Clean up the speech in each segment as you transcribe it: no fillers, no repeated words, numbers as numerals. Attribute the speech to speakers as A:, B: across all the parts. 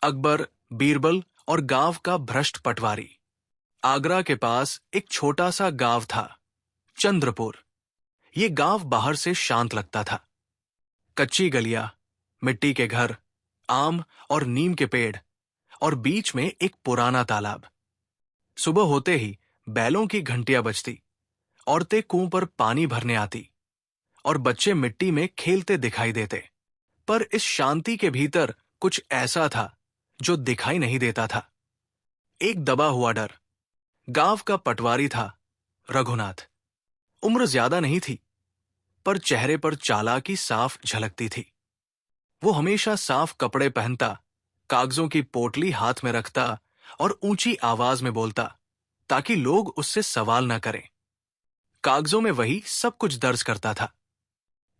A: अकबर, बीरबल और गांव का भ्रष्ट पटवारी। आगरा के पास एक छोटा सा गांव था, चंद्रपुर। ये गांव बाहर से शांत लगता था। कच्ची गलियां, मिट्टी के घर, आम और नीम के पेड़ और बीच में एक पुराना तालाब। सुबह होते ही बैलों की घंटियां बजती, औरतें कुओं पर पानी भरने आती और बच्चे मिट्टी में खेलते दिखाई देते। पर इस शांति के भीतर कुछ ऐसा था जो दिखाई नहीं देता था। एक दबा हुआ डर। गांव का पटवारी था रघुनाथ। उम्र ज्यादा नहीं थी, पर चेहरे पर चालाकी साफ झलकती थी। वो हमेशा साफ कपड़े पहनता, कागजों की पोटली हाथ में रखता और ऊंची आवाज में बोलता, ताकि लोग उससे सवाल न करें। कागजों में वही सब कुछ दर्ज करता था।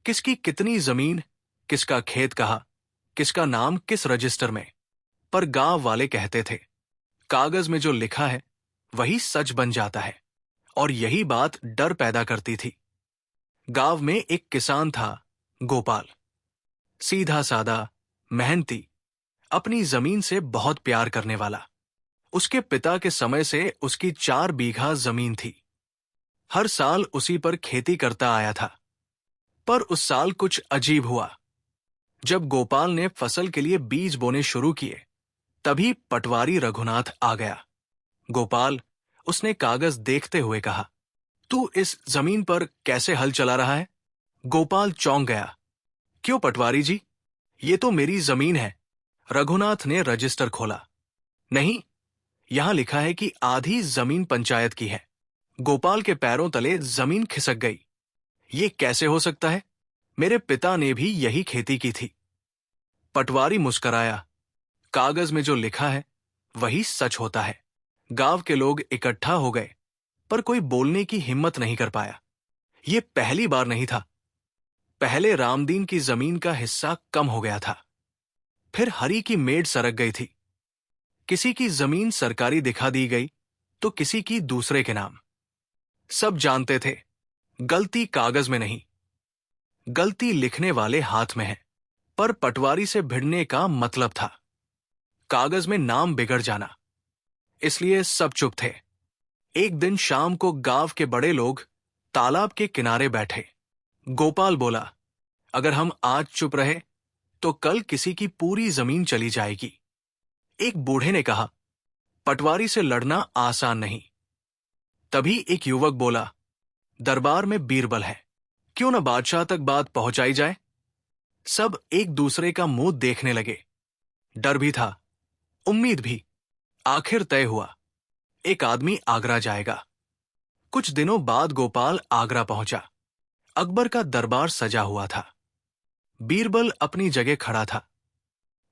A: किसकी कितनी जमीन, किसका खेत कहा, किसका नाम किस रजिस्टर में। पर गांव वाले कहते थे, कागज में जो लिखा है वही सच बन जाता है। और यही बात डर पैदा करती थी। गांव में एक किसान था, गोपाल। सीधा सादा, मेहनती, अपनी जमीन से बहुत प्यार करने वाला। उसके पिता के समय से उसकी 4 बीघा जमीन थी। हर साल उसी पर खेती करता आया था। पर उस साल कुछ अजीब हुआ। जब गोपाल ने फसल के लिए बीज बोने शुरू किए, तभी पटवारी रघुनाथ आ गया। गोपाल, उसने कागज देखते हुए कहा, तू इस जमीन पर कैसे हल चला रहा है? गोपाल चौंक गया। क्यों पटवारी जी, ये तो मेरी जमीन है। रघुनाथ ने रजिस्टर खोला। नहीं, यहां लिखा है कि आधी जमीन पंचायत की है। गोपाल के पैरों तले जमीन खिसक गई। ये कैसे हो सकता है? मेरे पिता ने भी यही खेती की थी। पटवारी मुस्कराया। कागज में जो लिखा है वही सच होता है। गांव के लोग इकट्ठा हो गए, पर कोई बोलने की हिम्मत नहीं कर पाया। ये पहली बार नहीं था। पहले रामदीन की जमीन का हिस्सा कम हो गया था। फिर हरी की मेड़ सरक गई थी। किसी की जमीन सरकारी दिखा दी गई, तो किसी की दूसरे के नाम। सब जानते थे, गलती कागज में नहीं, गलती लिखने वाले हाथ में है। पर पटवारी से भिड़ने का मतलब था कागज में नाम बिगड़ जाना। इसलिए सब चुप थे। एक दिन शाम को गांव के बड़े लोग तालाब के किनारे बैठे। गोपाल बोला, अगर हम आज चुप रहे तो कल किसी की पूरी जमीन चली जाएगी। एक बूढ़े ने कहा, पटवारी से लड़ना आसान नहीं। तभी एक युवक बोला, दरबार में बीरबल है, क्यों न बादशाह तक बात पहुंचाई जाए। सब एक दूसरे का मुंह देखने लगे। डर भी था, उम्मीद भी। आखिर तय हुआ, एक आदमी आगरा जाएगा। कुछ दिनों बाद गोपाल आगरा पहुंचा। अकबर का दरबार सजा हुआ था। बीरबल अपनी जगह खड़ा था।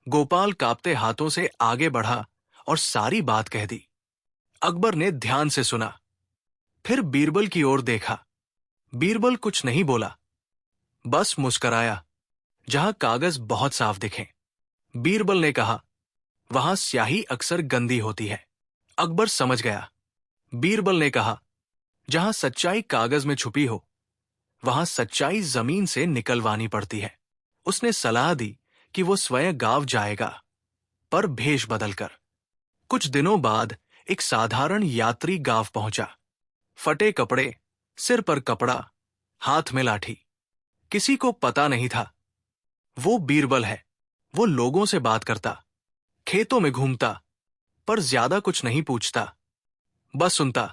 A: गोपाल कांपते हाथों से आगे बढ़ा और सारी बात कह दी। अकबर ने ध्यान से सुना, फिर बीरबल की ओर देखा। बीरबल कुछ नहीं बोला, बस मुस्कराया, जहां कागज बहुत साफ दिखे। बीरबल ने कहा, वहां स्याही अक्सर गंदी होती है। अकबर समझ गया। बीरबल ने कहा, जहां सच्चाई कागज में छुपी हो, वहां सच्चाई जमीन से निकलवानी पड़ती है। उसने सलाह दी कि वो स्वयं गांव जाएगा, पर भेष बदलकर। कुछ दिनों बाद एक साधारण यात्री गांव पहुंचा। फटे कपड़े, सिर पर कपड़ा, हाथ में लाठी। किसी को पता नहीं था वो बीरबल है। वो लोगों से बात करता, खेतों में घूमता, पर ज्यादा कुछ नहीं पूछता, बस सुनता।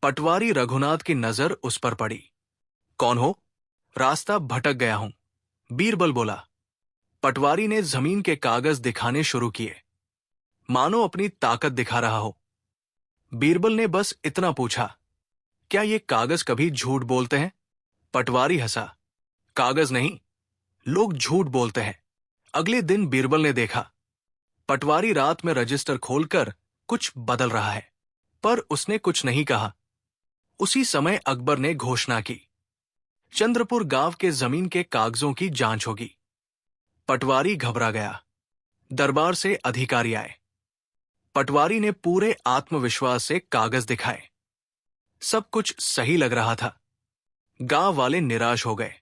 A: पटवारी रघुनाथ की नजर उस पर पड़ी। कौन हो? रास्ता भटक गया हूं, बीरबल बोला। पटवारी ने जमीन के कागज दिखाने शुरू किए, मानो अपनी ताकत दिखा रहा हो। बीरबल ने बस इतना पूछा, क्या ये कागज कभी झूठ बोलते हैं? पटवारी हंसा, कागज नहीं, लोग झूठ बोलते हैं। अगले दिन बीरबल ने देखा, पटवारी रात में रजिस्टर खोलकर कुछ बदल रहा है, पर उसने कुछ नहीं कहा। उसी समय अकबर ने घोषणा की, चंद्रपुर गांव के जमीन के कागजों की जांच होगी। पटवारी घबरा गया। दरबार से अधिकारी आए। पटवारी ने पूरे आत्मविश्वास से कागज दिखाए। सब कुछ सही लग रहा था। गांव वाले निराश हो गए।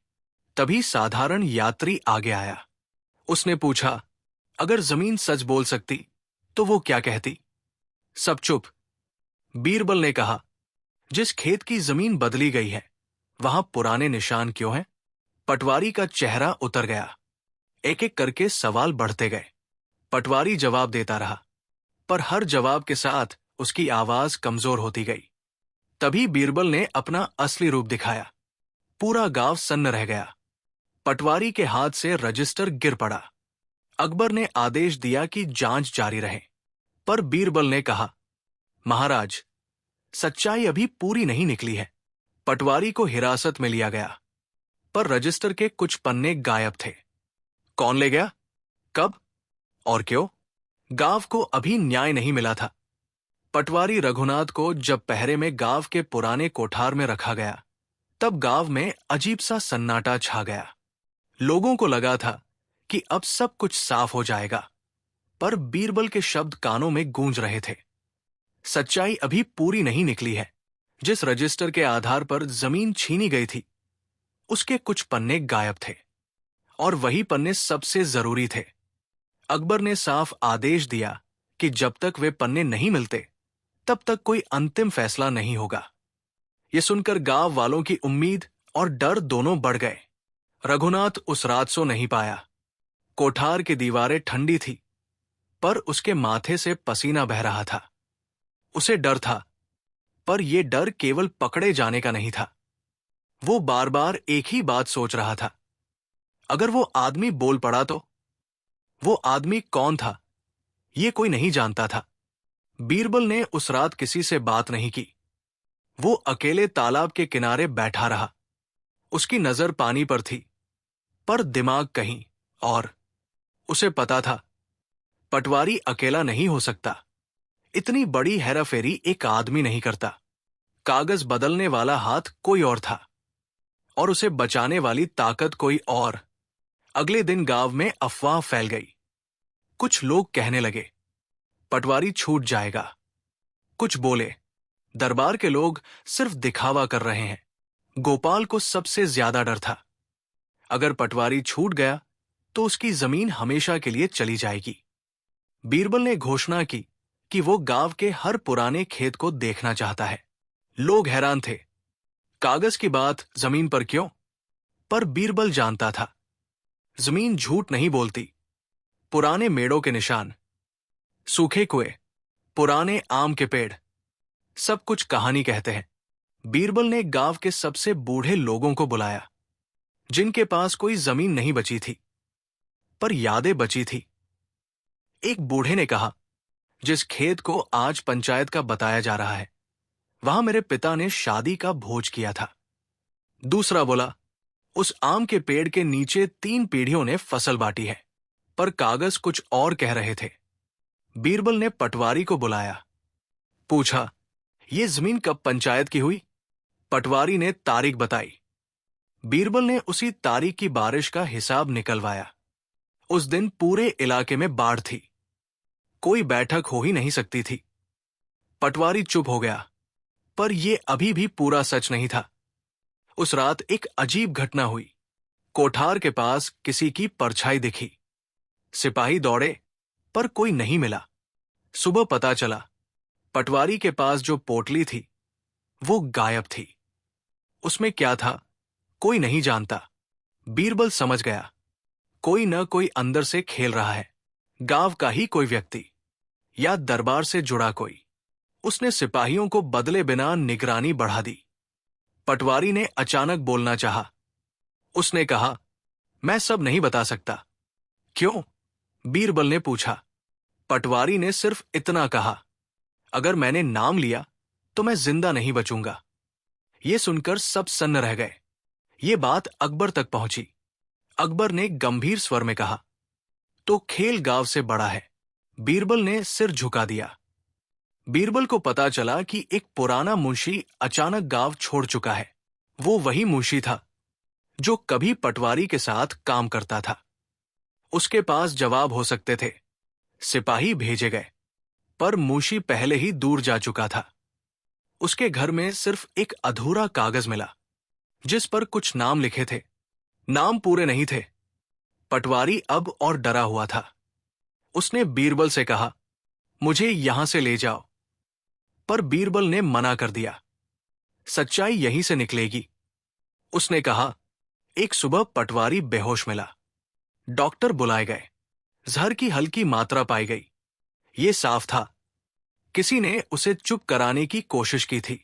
A: तभी साधारण यात्री आगे आया। उसने पूछा, अगर जमीन सच बोल सकती तो वो क्या कहती? सब चुप। बीरबल ने कहा, जिस खेत की जमीन बदली गई है वहां पुराने निशान क्यों हैं? पटवारी का चेहरा उतर गया। एक एक करके सवाल बढ़ते गए। पटवारी जवाब देता रहा, पर हर जवाब के साथ उसकी आवाज कमजोर होती गई। तभी बीरबल ने अपना असली रूप दिखाया। पूरा गांव सन्न रह गया। पटवारी के हाथ से रजिस्टर गिर पड़ा। अकबर ने आदेश दिया कि जांच जारी रहे, पर बीरबल ने कहा, महाराज, सच्चाई अभी पूरी नहीं निकली है। पटवारी को हिरासत में लिया गया, पर रजिस्टर के कुछ पन्ने गायब थे। कौन ले गया, कब और क्यों? गांव को अभी न्याय नहीं मिला था। पटवारी रघुनाथ को जब पहरे में गांव के पुराने कोठार में रखा गया, तब गांव में अजीब सा सन्नाटा छा गया। लोगों को लगा था कि अब सब कुछ साफ हो जाएगा, पर बीरबल के शब्द कानों में गूंज रहे थे। सच्चाई अभी पूरी नहीं निकली है। जिस रजिस्टर के आधार पर जमीन छीनी गई थी, उसके कुछ पन्ने गायब थे, और वही पन्ने सबसे जरूरी थे। अकबर ने साफ आदेश दिया कि जब तक वे पन्ने नहीं मिलते, तब तक कोई अंतिम फैसला नहीं होगा। यह सुनकर गांव वालों की उम्मीद और डर दोनों बढ़ गए। रघुनाथ उस रात सो नहीं पाया। कोठार की दीवारें ठंडी थी, पर उसके माथे से पसीना बह रहा था। उसे डर था, पर यह डर केवल पकड़े जाने का नहीं था। वो बार बार एक ही बात सोच रहा था, अगर वो आदमी बोल पड़ा तो? वो आदमी कौन था, ये कोई नहीं जानता था। बीरबल ने उस रात किसी से बात नहीं की। वो अकेले तालाब के किनारे बैठा रहा। उसकी नजर पानी पर थी, पर दिमाग कहीं और। उसे पता था, पटवारी अकेला नहीं हो सकता। इतनी बड़ी हेराफेरी एक आदमी नहीं करता। कागज बदलने वाला हाथ कोई और था, और उसे बचाने वाली ताकत कोई और। अगले दिन गांव में अफवाह फैल गई। कुछ लोग कहने लगे, पटवारी छूट जाएगा। कुछ बोले, दरबार के लोग सिर्फ दिखावा कर रहे हैं। गोपाल को सबसे ज्यादा डर था। अगर पटवारी छूट गया तो उसकी जमीन हमेशा के लिए चली जाएगी। बीरबल ने घोषणा की कि वो गांव के हर पुराने खेत को देखना चाहता है। लोग हैरान थे, कागज की बात जमीन पर क्यों? पर बीरबल जानता था, जमीन झूठ नहीं बोलती। पुराने मेड़ों के निशान, सूखे कुएं, पुराने आम के पेड़, सब कुछ कहानी कहते हैं। बीरबल ने गांव के सबसे बूढ़े लोगों को बुलाया, जिनके पास कोई जमीन नहीं बची थी, पर यादें बची थी। एक बूढ़े ने कहा, जिस खेत को आज पंचायत का बताया जा रहा है, वहां मेरे पिता ने शादी का भोज किया था। दूसरा बोला, उस आम के पेड़ के नीचे 3 पीढ़ियों ने फसल बांटी है। पर कागज कुछ और कह रहे थे। बीरबल ने पटवारी को बुलाया, पूछा, ये जमीन कब पंचायत की हुई? पटवारी ने तारीख बताई। बीरबल ने उसी तारीख की बारिश का हिसाब निकलवाया। उस दिन पूरे इलाके में बाढ़ थी। कोई बैठक हो ही नहीं सकती थी। पटवारी चुप हो गया, पर यह अभी भी पूरा सच नहीं था। उस रात एक अजीब घटना हुई। कोठार के पास किसी की परछाई दिखी। सिपाही दौड़े, पर कोई नहीं मिला। सुबह पता चला, पटवारी के पास जो पोटली थी, वो गायब थी। उसमें क्या था, कोई नहीं जानता। बीरबल समझ गया, कोई न कोई अंदर से खेल रहा है। गांव का ही कोई व्यक्ति, या दरबार से जुड़ा कोई। उसने सिपाहियों को बदले बिना निगरानी बढ़ा दी। पटवारी ने अचानक बोलना चाहा। उसने कहा, मैं सब नहीं बता सकता। क्यों? बीरबल ने पूछा। पटवारी ने सिर्फ इतना कहा, अगर मैंने नाम लिया तो मैं जिंदा नहीं बचूंगा। ये सुनकर सब सन्न रह गए। ये बात अकबर तक पहुंची। अकबर ने गंभीर स्वर में कहा, तो खेल गांव से बड़ा है। बीरबल ने सिर झुका दिया। बीरबल को पता चला कि एक पुराना मुंशी अचानक गांव छोड़ चुका है। वो वही मुंशी था जो कभी पटवारी के साथ काम करता था। उसके पास जवाब हो सकते थे। सिपाही भेजे गए, पर मुंशी पहले ही दूर जा चुका था। उसके घर में सिर्फ एक अधूरा कागज मिला, जिस पर कुछ नाम लिखे थे। नाम पूरे नहीं थे। पटवारी अब और डरा हुआ था। उसने बीरबल से कहा, मुझे यहां से ले जाओ। पर बीरबल ने मना कर दिया, सच्चाई यहीं से निकलेगी। उसने कहा, एक सुबह पटवारी बेहोश मिला। डॉक्टर बुलाए गए। जहर की हल्की मात्रा पाई गई। ये साफ था, किसी ने उसे चुप कराने की कोशिश की थी।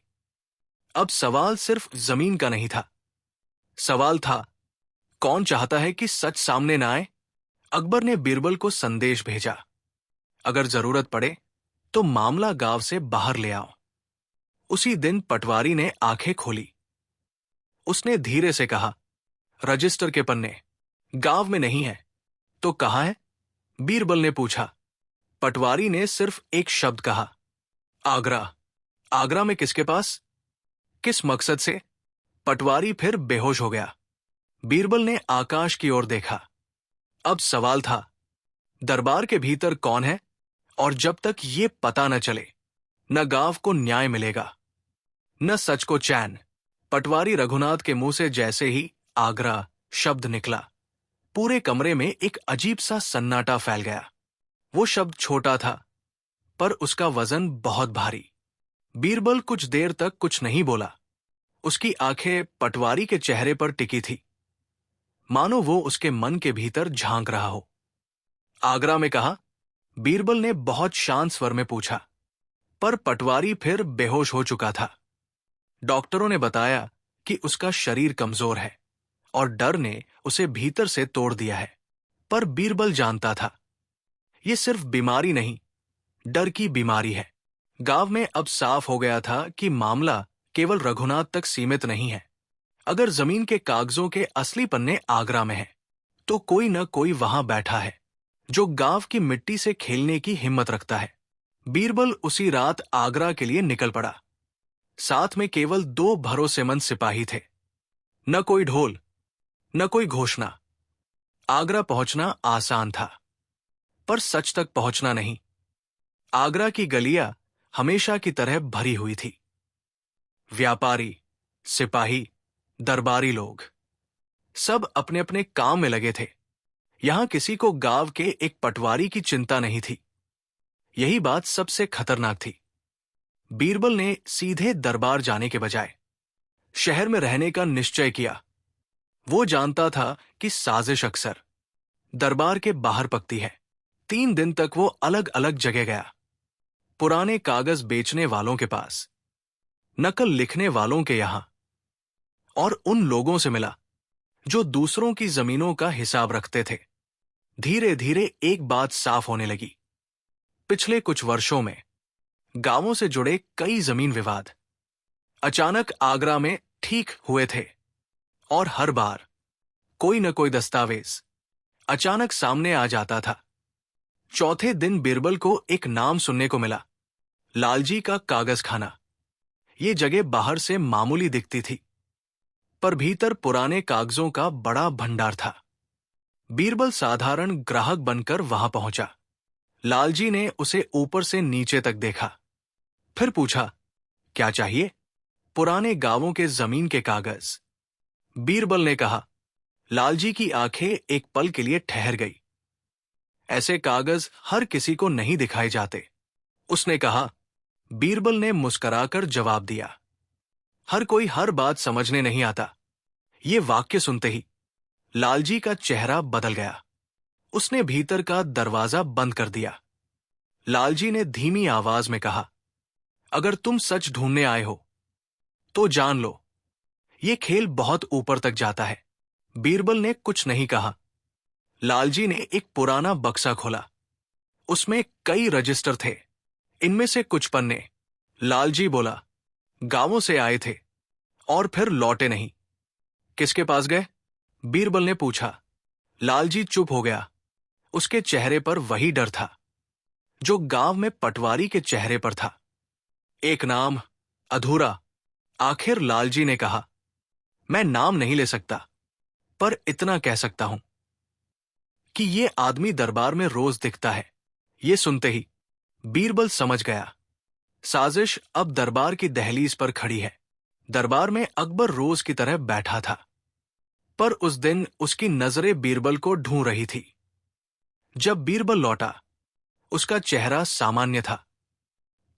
A: अब सवाल सिर्फ जमीन का नहीं था। सवाल था, कौन चाहता है कि सच सामने न आए? अकबर ने बीरबल को संदेश भेजा, अगर जरूरत पड़े तो मामला गांव से बाहर ले आओ। उसी दिन पटवारी ने आंखें खोली। उसने धीरे से कहा, रजिस्टर के पन्ने गांव में नहीं है। तो कहाँ है? बीरबल ने पूछा। पटवारी ने सिर्फ एक शब्द कहा, आगरा। आगरा में किसके पास? किस मकसद से? पटवारी फिर बेहोश हो गया। बीरबल ने आकाश की ओर देखा। अब सवाल था, दरबार के भीतर कौन है? और जब तक ये पता न चले, न गांव को न्याय मिलेगा, न सच को चैन। पटवारी रघुनाथ के मुंह से जैसे ही आगरा शब्द निकला, पूरे कमरे में एक अजीब सा सन्नाटा फैल गया। वो शब्द छोटा था, पर उसका वजन बहुत भारी। बीरबल कुछ देर तक कुछ नहीं बोला। उसकी आंखें पटवारी के चेहरे पर टिकी थी, मानो वो उसके मन के भीतर झांक रहा हो। आगरा में कहा? बीरबल ने बहुत शांत स्वर में पूछा। पर पटवारी फिर बेहोश हो चुका था। डॉक्टरों ने बताया कि उसका शरीर कमजोर है और डर ने उसे भीतर से तोड़ दिया है। पर बीरबल जानता था, ये सिर्फ बीमारी नहीं, डर की बीमारी है। गांव में अब साफ हो गया था कि मामला केवल रघुनाथ तक सीमित नहीं है। अगर जमीन के कागजों के असली पन्ने आगरा में हैं, तो कोई न कोई वहां बैठा है जो गांव की मिट्टी से खेलने की हिम्मत रखता है। बीरबल उसी रात आगरा के लिए निकल पड़ा। साथ में केवल 2 भरोसेमंद सिपाही थे। न कोई ढोल, न कोई घोषणा। आगरा पहुंचना आसान था, पर सच तक पहुंचना नहीं। आगरा की गलियां हमेशा की तरह भरी हुई थी। व्यापारी, सिपाही, दरबारी लोग, सब अपने अपने काम में लगे थे। यहां किसी को गांव के एक पटवारी की चिंता नहीं थी। यही बात सबसे खतरनाक थी। बीरबल ने सीधे दरबार जाने के बजाय शहर में रहने का निश्चय किया। वो जानता था कि साजिश अक्सर दरबार के बाहर पकती है। 3 दिन तक वो अलग अलग जगह गया, पुराने कागज बेचने वालों के पास, नकल लिखने वालों के यहां, और उन लोगों से मिला जो दूसरों की जमीनों का हिसाब रखते थे। धीरे धीरे एक बात साफ होने लगी। पिछले कुछ वर्षों में गांवों से जुड़े कई जमीन विवाद अचानक आगरा में ठीक हुए थे, और हर बार कोई न कोई दस्तावेज अचानक सामने आ जाता था। चौथे दिन बीरबल को एक नाम सुनने को मिला, लालजी का कागज खाना। ये जगह बाहर से मामूली दिखती थी, पर भीतर पुराने कागजों का बड़ा भंडार था। बीरबल साधारण ग्राहक बनकर वहां पहुंचा। लालजी ने उसे ऊपर से नीचे तक देखा, फिर पूछा, क्या चाहिए? पुराने गांवों के जमीन के कागज। बीरबल ने कहा। लालजी की आंखें एक पल के लिए ठहर गई। ऐसे कागज हर किसी को नहीं दिखाए जाते, उसने कहा। बीरबल ने मुस्कुराकर जवाब दिया, हर कोई हर बात समझने नहीं आता। ये वाक्य सुनते ही लालजी का चेहरा बदल गया। उसने भीतर का दरवाजा बंद कर दिया। लालजी ने धीमी आवाज में कहा, अगर तुम सच ढूंढने आए हो तो जान लो, ये खेल बहुत ऊपर तक जाता है। बीरबल ने कुछ नहीं कहा। लालजी ने एक पुराना बक्सा खोला। उसमें कई रजिस्टर थे, इनमें से कुछ पन्ने। लालजी बोला, गांवों से आए थे और फिर लौटे नहीं। किसके पास गए? बीरबल ने पूछा। लालजी चुप हो गया। उसके चेहरे पर वही डर था जो गांव में पटवारी के चेहरे पर था। एक नाम अधूरा। आखिर लालजी ने कहा, मैं नाम नहीं ले सकता, पर इतना कह सकता हूं कि ये आदमी दरबार में रोज दिखता है। ये सुनते ही बीरबल समझ गया, साजिश अब दरबार की दहलीज पर खड़ी है। दरबार में अकबर रोज की तरह बैठा था, पर उस दिन उसकी नजरें बीरबल को ढूंढ रही थी। जब बीरबल लौटा उसका चेहरा सामान्य था,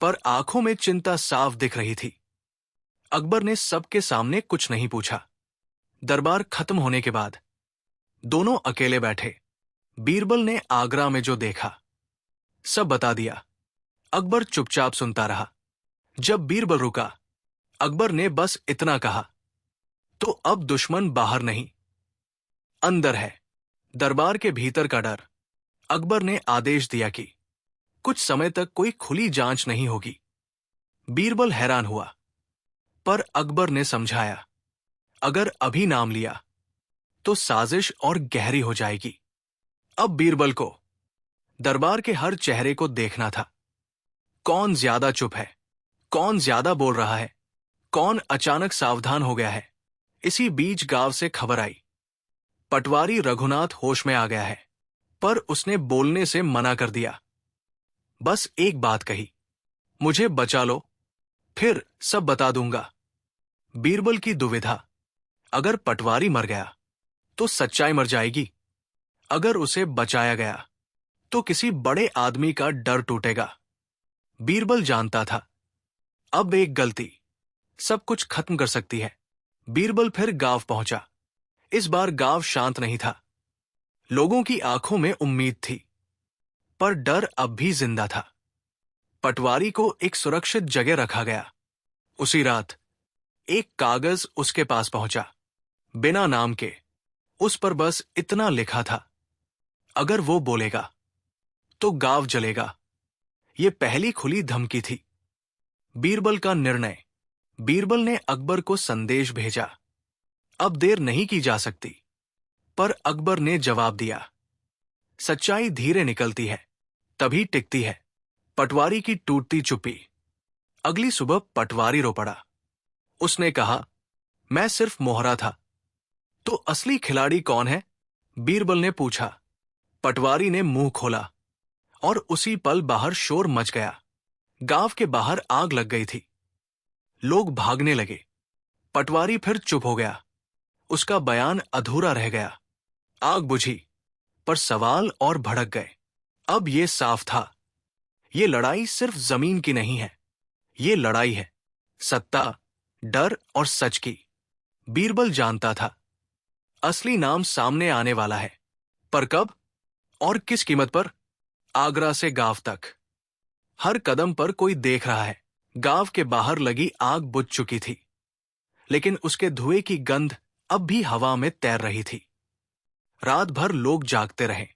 A: पर आंखों में चिंता साफ दिख रही थी। अकबर ने सबके सामने कुछ नहीं पूछा। दरबार खत्म होने के बाद दोनों अकेले बैठे। बीरबल ने आगरा में जो देखा सब बता दिया। अकबर चुपचाप सुनता रहा। जब बीरबल रुका, अकबर ने बस इतना कहा, तो अब दुश्मन बाहर नहीं, अंदर है। दरबार के भीतर का डर। अकबर ने आदेश दिया कि कुछ समय तक कोई खुली जांच नहीं होगी। बीरबल हैरान हुआ, पर अकबर ने समझाया, अगर अभी नाम लिया तो साजिश और गहरी हो जाएगी। अब बीरबल को दरबार के हर चेहरे को देखना था। कौन ज्यादा चुप है, कौन ज्यादा बोल रहा है, कौन अचानक सावधान हो गया है। इसी बीच गांव से खबर आई, पटवारी रघुनाथ होश में आ गया है, पर उसने बोलने से मना कर दिया। बस एक बात कही, मुझे बचा लो, फिर सब बता दूंगा। बीरबल की दुविधा, अगर पटवारी मर गया तो सच्चाई मर जाएगी, अगर उसे बचाया गया तो किसी बड़े आदमी का डर टूटेगा। बीरबल जानता था, अब एक गलती सब कुछ खत्म कर सकती है। बीरबल फिर गांव पहुंचा। इस बार गांव शांत नहीं था। लोगों की आंखों में उम्मीद थी, पर डर अब भी जिंदा था। पटवारी को एक सुरक्षित जगह रखा गया। उसी रात एक कागज उसके पास पहुंचा, बिना नाम के। उस पर बस इतना लिखा था, अगर वो बोलेगा तो गांव जलेगा। ये पहली खुली धमकी थी। बीरबल का निर्णय। बीरबल ने अकबर को संदेश भेजा, अब देर नहीं की जा सकती। पर अकबर ने जवाब दिया, सच्चाई धीरे निकलती है, तभी टिकती है। पटवारी की टूटती चुप्पी। अगली सुबह पटवारी रो पड़ा। उसने कहा, मैं सिर्फ मोहरा था। तो असली खिलाड़ी कौन है? बीरबल ने पूछा। पटवारी ने मुंह खोला और उसी पल बाहर शोर मच गया। गांव के बाहर आग लग गई थी। लोग भागने लगे। पटवारी फिर चुप हो गया। उसका बयान अधूरा रह गया। आग बुझी, पर सवाल और भड़क गए। अब यह साफ था, ये लड़ाई सिर्फ जमीन की नहीं है, ये लड़ाई है सत्ता, डर और सच की। बीरबल जानता था, असली नाम सामने आने वाला है, पर कब और किस कीमत पर? आगरा से गांव तक हर कदम पर कोई देख रहा है। गांव के बाहर लगी आग बुझ चुकी थी, लेकिन उसके धुएं की गंध अब भी हवा में तैर रही थी। रात भर लोग जागते रहे।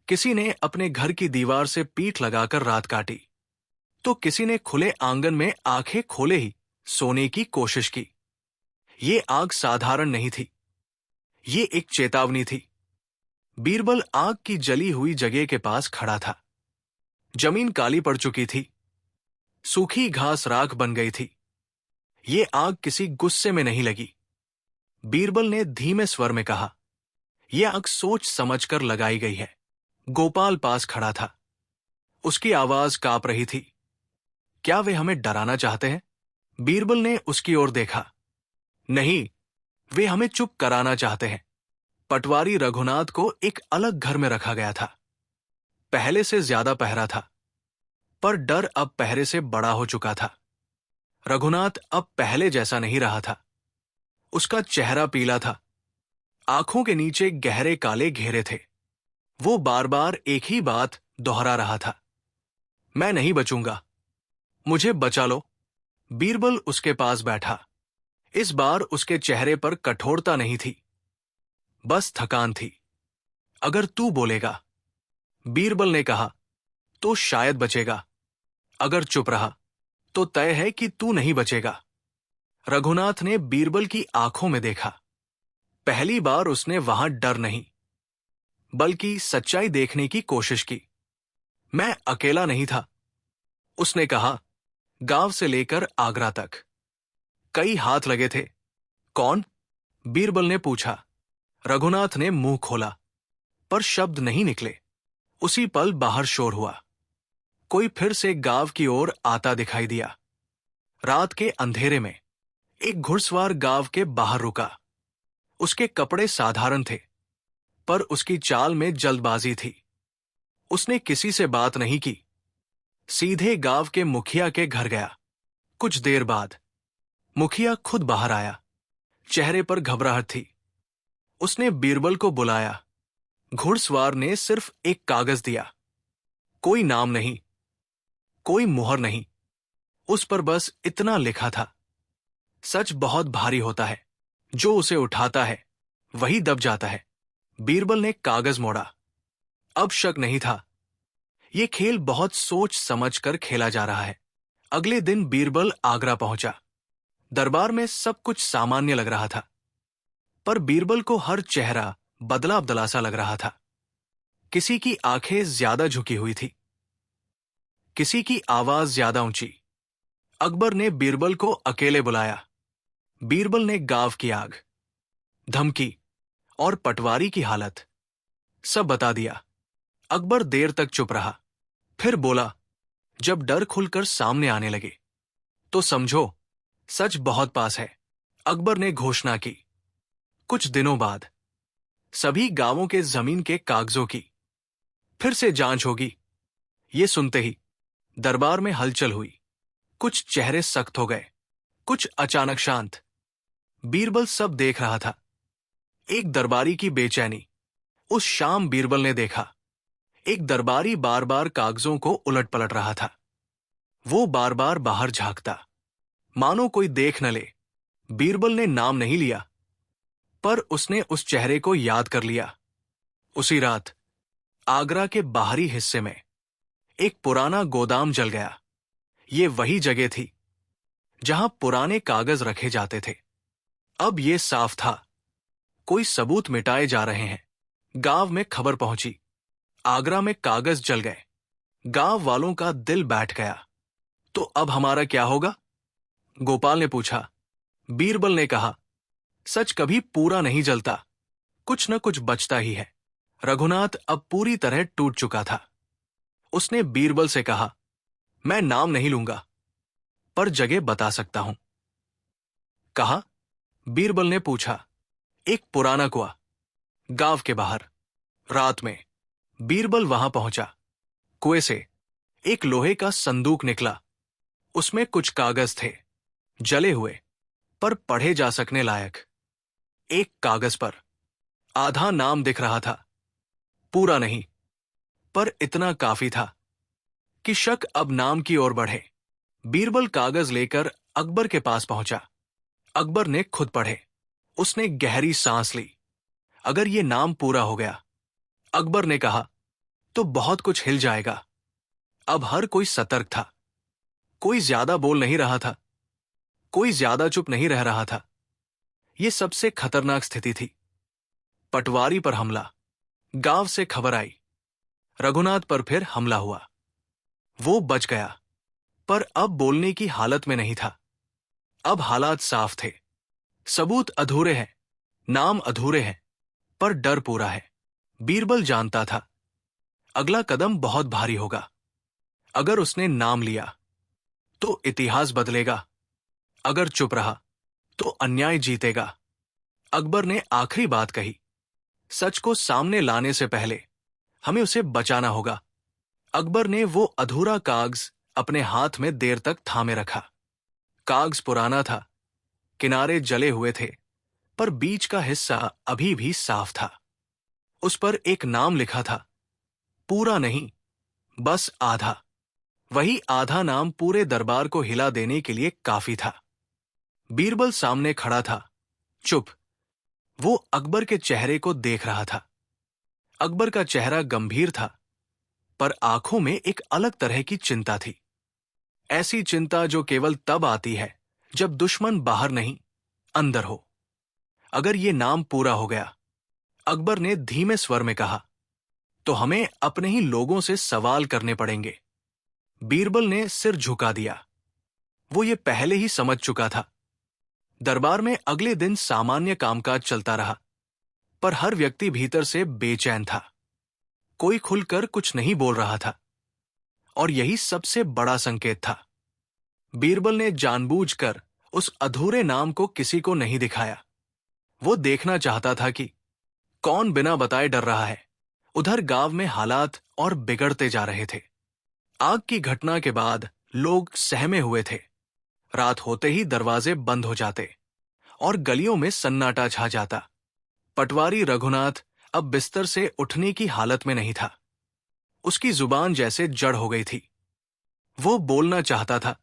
A: किसी ने अपने घर की दीवार से पीठ लगाकर रात काटी, तो किसी ने खुले आंगन में आंखें खोले ही सोने की कोशिश की। ये आग साधारण नहीं थी, ये एक चेतावनी थी। बीरबल आग की जली हुई जगह के पास खड़ा था। जमीन काली पड़ चुकी थी, सूखी घास राख बन गई थी। ये आग किसी गुस्से में नहीं लगी। बीरबल ने धीमे स्वर में कहा, यह आग सोच समझकर लगाई गई है। गोपाल पास खड़ा था। उसकी आवाज कांप रही थी। क्या वे हमें डराना चाहते हैं? बीरबल ने उसकी ओर देखा। नहीं, वे हमें चुप कराना चाहते हैं। पटवारी रघुनाथ को एक अलग घर में रखा गया था। पहले से ज्यादा पहरा था, पर डर अब पहरे से बड़ा हो चुका था। रघुनाथ अब पहले जैसा नहीं रहा था। उसका चेहरा पीला था, आंखों के नीचे गहरे काले घेरे थे। वो बार बार एक ही बात दोहरा रहा था, मैं नहीं बचूंगा, मुझे बचा लो। बीरबल उसके पास बैठा। इस बार उसके चेहरे पर कठोरता नहीं थी, बस थकान थी। अगर तू बोलेगा, बीरबल ने कहा, तो शायद बचेगा। अगर चुप रहा तो तय है कि तू नहीं बचेगा। रघुनाथ ने बीरबल की आंखों में देखा। पहली बार उसने वहां डर नहीं, बल्कि सच्चाई देखने की कोशिश की। मैं अकेला नहीं था, उसने कहा। गांव से लेकर आगरा तक कई हाथ लगे थे। कौन? बीरबल ने पूछा। रघुनाथ ने मुंह खोला, पर शब्द नहीं निकले। उसी पल बाहर शोर हुआ। कोई फिर से गांव की ओर आता दिखाई दिया। रात के अंधेरे में एक घुड़सवार गांव के बाहर रुका। उसके कपड़े साधारण थे, पर उसकी चाल में जल्दबाजी थी। उसने किसी से बात नहीं की, सीधे गांव के मुखिया के घर गया। कुछ देर बाद मुखिया खुद बाहर आया। चेहरे पर घबराहट थी। उसने बीरबल को बुलाया। घुड़सवार ने सिर्फ एक कागज दिया। कोई नाम नहीं, कोई मुहर नहीं। उस पर बस इतना लिखा था, सच बहुत भारी होता है, जो उसे उठाता है वही दब जाता है। बीरबल ने कागज मोड़ा। अब शक नहीं था। यह खेल बहुत सोच समझ कर खेला जा रहा है। अगले दिन बीरबल आगरा पहुंचा। दरबार में सब कुछ सामान्य लग रहा था, पर बीरबल को हर चेहरा बदला बदला सा लग रहा था। किसी की आंखें ज्यादा झुकी हुई थी, किसी की आवाज ज्यादा ऊंची। अकबर ने बीरबल को अकेले बुलाया। बीरबल ने गांव की आग, धमकी और पटवारी की हालत सब बता दिया। अकबर देर तक चुप रहा, फिर बोला, जब डर खुलकर सामने आने लगे तो समझो सच बहुत पास है। अकबर ने घोषणा की, कुछ दिनों बाद सभी गांवों के जमीन के कागजों की फिर से जांच होगी। ये सुनते ही दरबार में हलचल हुई। कुछ चेहरे सख्त हो गए, कुछ अचानक शांत। बीरबल सब देख रहा था। एक दरबारी की बेचैनी। उस शाम बीरबल ने देखा, एक दरबारी बार बार कागजों को उलट पलट रहा था। वो बार बार बाहर झांकता, मानो कोई देख न ले। बीरबल ने नाम नहीं लिया, पर उसने उस चेहरे को याद कर लिया। उसी रात आगरा के बाहरी हिस्से में एक पुराना गोदाम जल गया। ये वही जगह थी जहां पुराने कागज रखे जाते थे। अब ये साफ था, कोई सबूत मिटाए जा रहे हैं। गांव में खबर पहुंची, आगरा में कागज जल गए। गांव वालों का दिल बैठ गया। तो अब हमारा क्या होगा? गोपाल ने पूछा। बीरबल ने कहा, सच कभी पूरा नहीं जलता, कुछ न कुछ बचता ही है। रघुनाथ अब पूरी तरह टूट चुका था। उसने बीरबल से कहा, मैं नाम नहीं लूंगा, पर जगह बता सकता हूं। कहा? बीरबल ने पूछा। एक पुराना कुआं, गांव के बाहर। रात में बीरबल वहां पहुंचा। कुएं से एक लोहे का संदूक निकला। उसमें कुछ कागज थे, जले हुए पर पढ़े जा सकने लायक। एक कागज पर आधा नाम दिख रहा था, पूरा नहीं, पर इतना काफी था कि शक अब नाम की ओर बढ़े। बीरबल कागज लेकर अकबर के पास पहुंचा। अकबर ने खुद पढ़े। उसने गहरी सांस ली। अगर ये नाम पूरा हो गया, अकबर ने कहा, तो बहुत कुछ हिल जाएगा। अब हर कोई सतर्क था। कोई ज्यादा बोल नहीं रहा था, कोई ज्यादा चुप नहीं रह रहा था। यह सबसे खतरनाक स्थिति थी। पटवारी पर हमला। गांव से खबर आई, रघुनाथ पर फिर हमला हुआ। वो बच गया, पर अब बोलने की हालत में नहीं था। अब हालात साफ थे। सबूत अधूरे हैं, नाम अधूरे हैं, पर डर पूरा है। बीरबल जानता था अगला कदम बहुत भारी होगा। अगर उसने नाम लिया तो इतिहास बदलेगा, अगर चुप रहा तो अन्याय जीतेगा। अकबर ने आखिरी बात कही, सच को सामने लाने से पहले हमें उसे बचाना होगा। अकबर ने वो अधूरा कागज अपने हाथ में देर तक थामे रखा। कागज पुराना था, किनारे जले हुए थे, पर बीच का हिस्सा अभी भी साफ था। उस पर एक नाम लिखा था, पूरा नहीं, बस आधा। वही आधा नाम पूरे दरबार को हिला देने के लिए काफी था। बीरबल सामने खड़ा था, चुप। वो अकबर के चेहरे को देख रहा था। अकबर का चेहरा गंभीर था, पर आंखों में एक अलग तरह की चिंता थी। ऐसी चिंता जो केवल तब आती है जब दुश्मन बाहर नहीं, अंदर हो। अगर ये नाम पूरा हो गया, अकबर ने धीमे स्वर में कहा, तो हमें अपने ही लोगों से सवाल करने पड़ेंगे। बीरबल ने सिर झुका दिया। वो ये पहले ही समझ चुका था। दरबार में अगले दिन सामान्य कामकाज चलता रहा, पर हर व्यक्ति भीतर से बेचैन था। कोई खुलकर कुछ नहीं बोल रहा था, और यही सबसे बड़ा संकेत था। बीरबल ने जानबूझकर उस अधूरे नाम को किसी को नहीं दिखाया। वो देखना चाहता था कि कौन बिना बताए डर रहा है। उधर गांव में हालात और बिगड़ते जा रहे थे। आग की घटना के बाद लोग सहमे हुए थे। रात होते ही दरवाजे बंद हो जाते और गलियों में सन्नाटा छा जाता। पटवारी रघुनाथ अब बिस्तर से उठने की हालत में नहीं था। उसकी जुबान जैसे जड़ हो गई थी। वो बोलना चाहता था,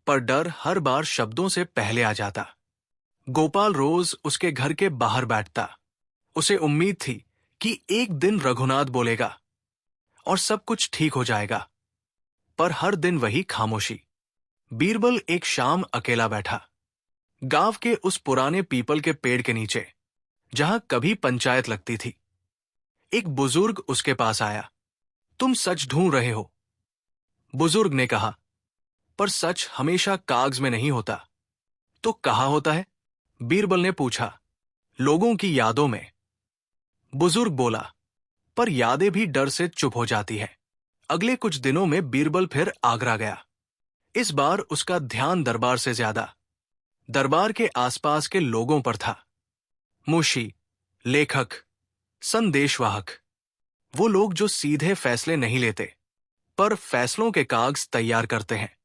A: पर डर हर बार शब्दों से पहले आ जाता। गोपाल रोज उसके घर के बाहर बैठता। उसे उम्मीद थी कि एक दिन रघुनाथ बोलेगा और सब कुछ ठीक हो जाएगा, पर हर दिन वही खामोशी। बीरबल एक शाम अकेला बैठा, गांव के उस पुराने पीपल के पेड़ के नीचे, जहां कभी पंचायत लगती थी। एक बुजुर्ग उसके पास आया। तुम सच ढूंढ रहे हो? बुजुर्ग ने कहा। पर सच हमेशा कागज में नहीं होता। तो कहाँ होता है? बीरबल ने पूछा। लोगों की यादों में, बुजुर्ग बोला। पर यादें भी डर से चुप हो जाती है। अगले कुछ दिनों में बीरबल फिर आगरा गया। इस बार उसका ध्यान दरबार से ज्यादा दरबार के आसपास के लोगों पर था। मुंशी, लेखक, संदेशवाहक, वो लोग जो सीधे फैसले नहीं लेते, पर फैसलों के कागज तैयार करते हैं।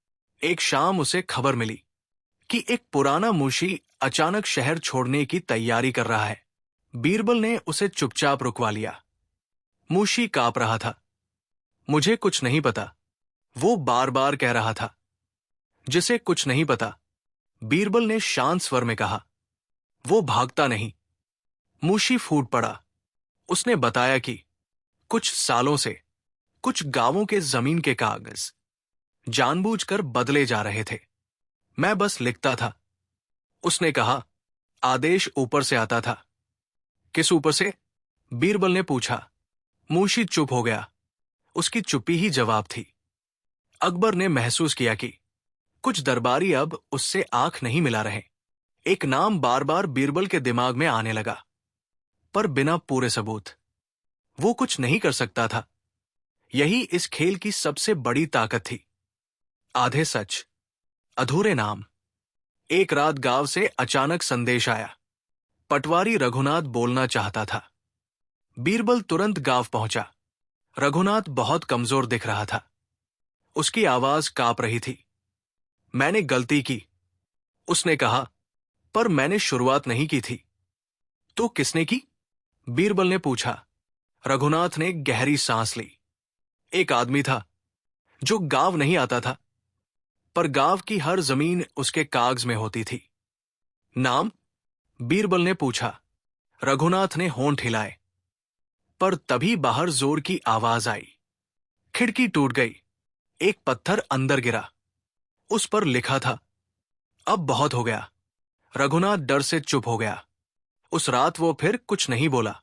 A: एक शाम उसे खबर मिली कि एक पुराना मुंशी अचानक शहर छोड़ने की तैयारी कर रहा है। बीरबल ने उसे चुपचाप रुकवा लिया। मुंशी कांप रहा था। मुझे कुछ नहीं पता, वो बार बार कह रहा था। जिसे कुछ नहीं पता, बीरबल ने शांत स्वर में कहा, वो भागता नहीं। मुंशी फूट पड़ा। उसने बताया कि कुछ सालों से कुछ गांवों के जमीन के कागज जानबूझकर बदले जा रहे थे। मैं बस लिखता था। उसने कहा, आदेश ऊपर से आता था। किस ऊपर से? बीरबल ने पूछा। मुंशी चुप हो गया। उसकी चुप्पी ही जवाब थी। अकबर ने महसूस किया कि कुछ दरबारी अब उससे आंख नहीं मिला रहे। एक नाम बार बार बीरबल के दिमाग में आने लगा, पर बिना पूरे सबूत। वो कुछ नहीं कर सकता था। यही इस खेल की सबसे बड़ी ताकत थी। आधे सच, अधूरे नाम। एक रात गांव से अचानक संदेश आया। पटवारी रघुनाथ बोलना चाहता था। बीरबल तुरंत गांव पहुंचा। रघुनाथ बहुत कमजोर दिख रहा था। उसकी आवाज कांप रही थी। मैंने गलती की, उसने कहा, पर मैंने शुरुआत नहीं की थी। तो किसने की? बीरबल ने पूछा। रघुनाथ ने गहरी सांस ली। एक आदमी था जो गांव नहीं आता था, पर गांव की हर जमीन उसके कागज में होती थी। नाम? बीरबल ने पूछा। रघुनाथ ने होंठ हिलाए। पर तभी बाहर जोर की आवाज आई। खिड़की टूट गई। एक पत्थर अंदर गिरा। उस पर लिखा था, अब बहुत हो गया। रघुनाथ डर से चुप हो गया। उस रात वो फिर कुछ नहीं बोला।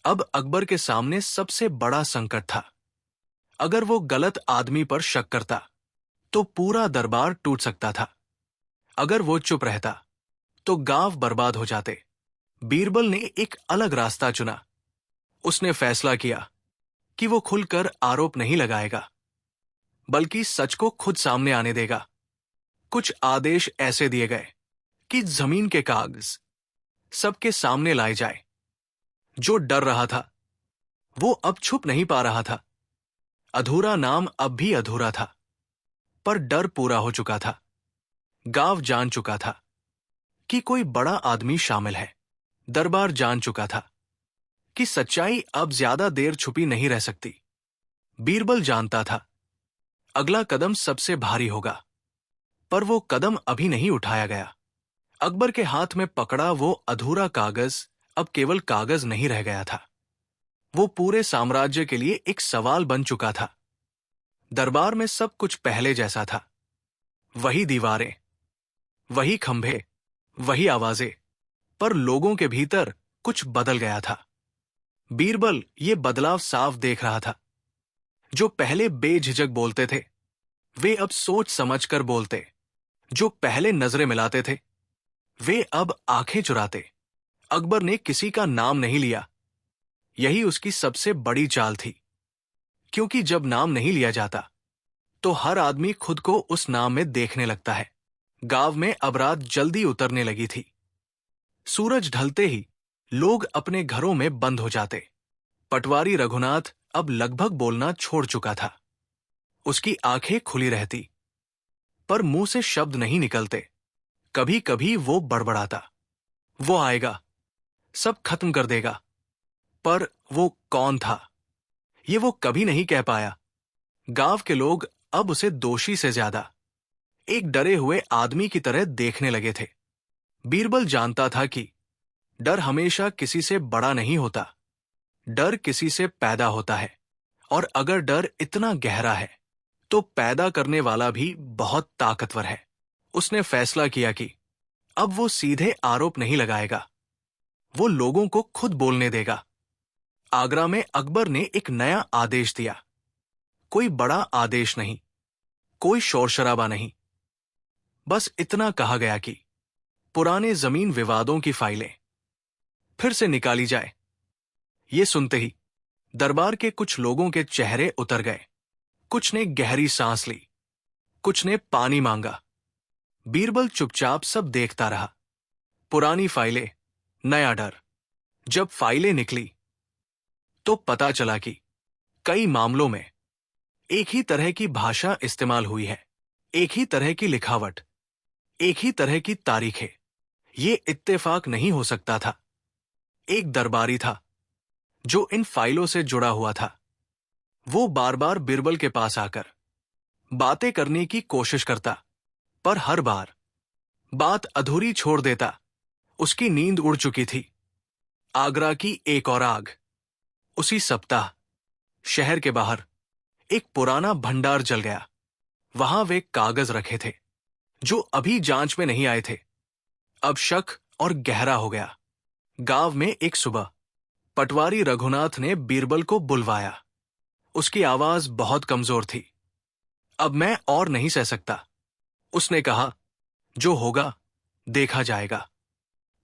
A: अब अकबर के सामने सबसे बड़ा संकट था। अगर वो गलत आदमी पर शक करता, तो पूरा दरबार टूट सकता था। अगर वो चुप रहता, तो गांव बर्बाद हो जाते। बीरबल ने एक अलग रास्ता चुना। उसने फैसला किया कि वो खुलकर आरोप नहीं लगाएगा, बल्कि सच को खुद सामने आने देगा। कुछ आदेश ऐसे दिए गए कि जमीन के कागज सबके सामने लाए जाए। जो डर रहा था, वो अब छुप नहीं पा रहा था। अधूरा नाम अब भी अधूरा था, पर डर पूरा हो चुका था। गांव जान चुका था कि कोई बड़ा आदमी शामिल है। दरबार जान चुका था कि सच्चाई अब ज्यादा देर छुपी नहीं रह सकती। बीरबल जानता था अगला कदम सबसे भारी होगा, पर वो कदम अभी नहीं उठाया गया। अकबर के हाथ में पकड़ा वो अधूरा कागज अब केवल कागज नहीं रह गया था। वो पूरे साम्राज्य के लिए एक सवाल बन चुका था। दरबार में सब कुछ पहले जैसा था। वही दीवारें, वही खंभे, वही आवाजें, पर लोगों के भीतर कुछ बदल गया था। बीरबल ये बदलाव साफ देख रहा था। जो पहले बेझिझक बोलते थे, वे अब सोच समझकर बोलते। जो पहले नजरें मिलाते थे, वे अब आंखें चुराते। अकबर ने किसी का नाम नहीं लिया। यही उसकी सबसे बड़ी चाल थी, क्योंकि जब नाम नहीं लिया जाता, तो हर आदमी खुद को उस नाम में देखने लगता है। गांव में अब रात जल्दी उतरने लगी थी। सूरज ढलते ही लोग अपने घरों में बंद हो जाते। पटवारी रघुनाथ अब लगभग बोलना छोड़ चुका था। उसकी आंखें खुली रहती, पर मुंह से शब्द नहीं निकलते। कभी कभी वो बड़बड़ाता, वो आएगा, सब खत्म कर देगा। पर वो कौन था, ये वो कभी नहीं कह पाया। गांव के लोग अब उसे दोषी से ज्यादा एक डरे हुए आदमी की तरह देखने लगे थे। बीरबल जानता था कि डर हमेशा किसी से बड़ा नहीं होता, डर किसी से पैदा होता है। और अगर डर इतना गहरा है तो पैदा करने वाला भी बहुत ताकतवर है। उसने फैसला किया कि अब वो सीधे आरोप नहीं लगाएगा, वो लोगों को खुद बोलने देगा। आगरा में अकबर ने एक नया आदेश दिया। कोई बड़ा आदेश नहीं, कोई शोर शराबा नहीं। बस इतना कहा गया कि पुराने जमीन विवादों की फाइलें फिर से निकाली जाए। ये सुनते ही दरबार के कुछ लोगों के चेहरे उतर गए। कुछ ने गहरी सांस ली, कुछ ने पानी मांगा। बीरबल चुपचाप सब देखता रहा। पुरानी फाइलें, नया डर। जब फाइलें निकली तो पता चला कि कई मामलों में एक ही तरह की भाषा इस्तेमाल हुई है, एक ही तरह की लिखावट, एक ही तरह की तारीखें। ये इत्तेफाक नहीं हो सकता था। एक दरबारी था जो इन फाइलों से जुड़ा हुआ था। वो बार बार बीरबल के पास आकर बातें करने की कोशिश करता, पर हर बार बात अधूरी छोड़ देता। उसकी नींद उड़ चुकी थी। आगरा की एक और आग। उसी सप्ताह शहर के बाहर एक पुराना भंडार जल गया। वहां वे कागज रखे थे जो अभी जांच में नहीं आए थे। अब शक और गहरा हो गया। गांव में एक सुबह पटवारी रघुनाथ ने बीरबल को बुलवाया। उसकी आवाज बहुत कमजोर थी। अब मैं और नहीं सह सकता, उसने कहा। जो होगा देखा जाएगा।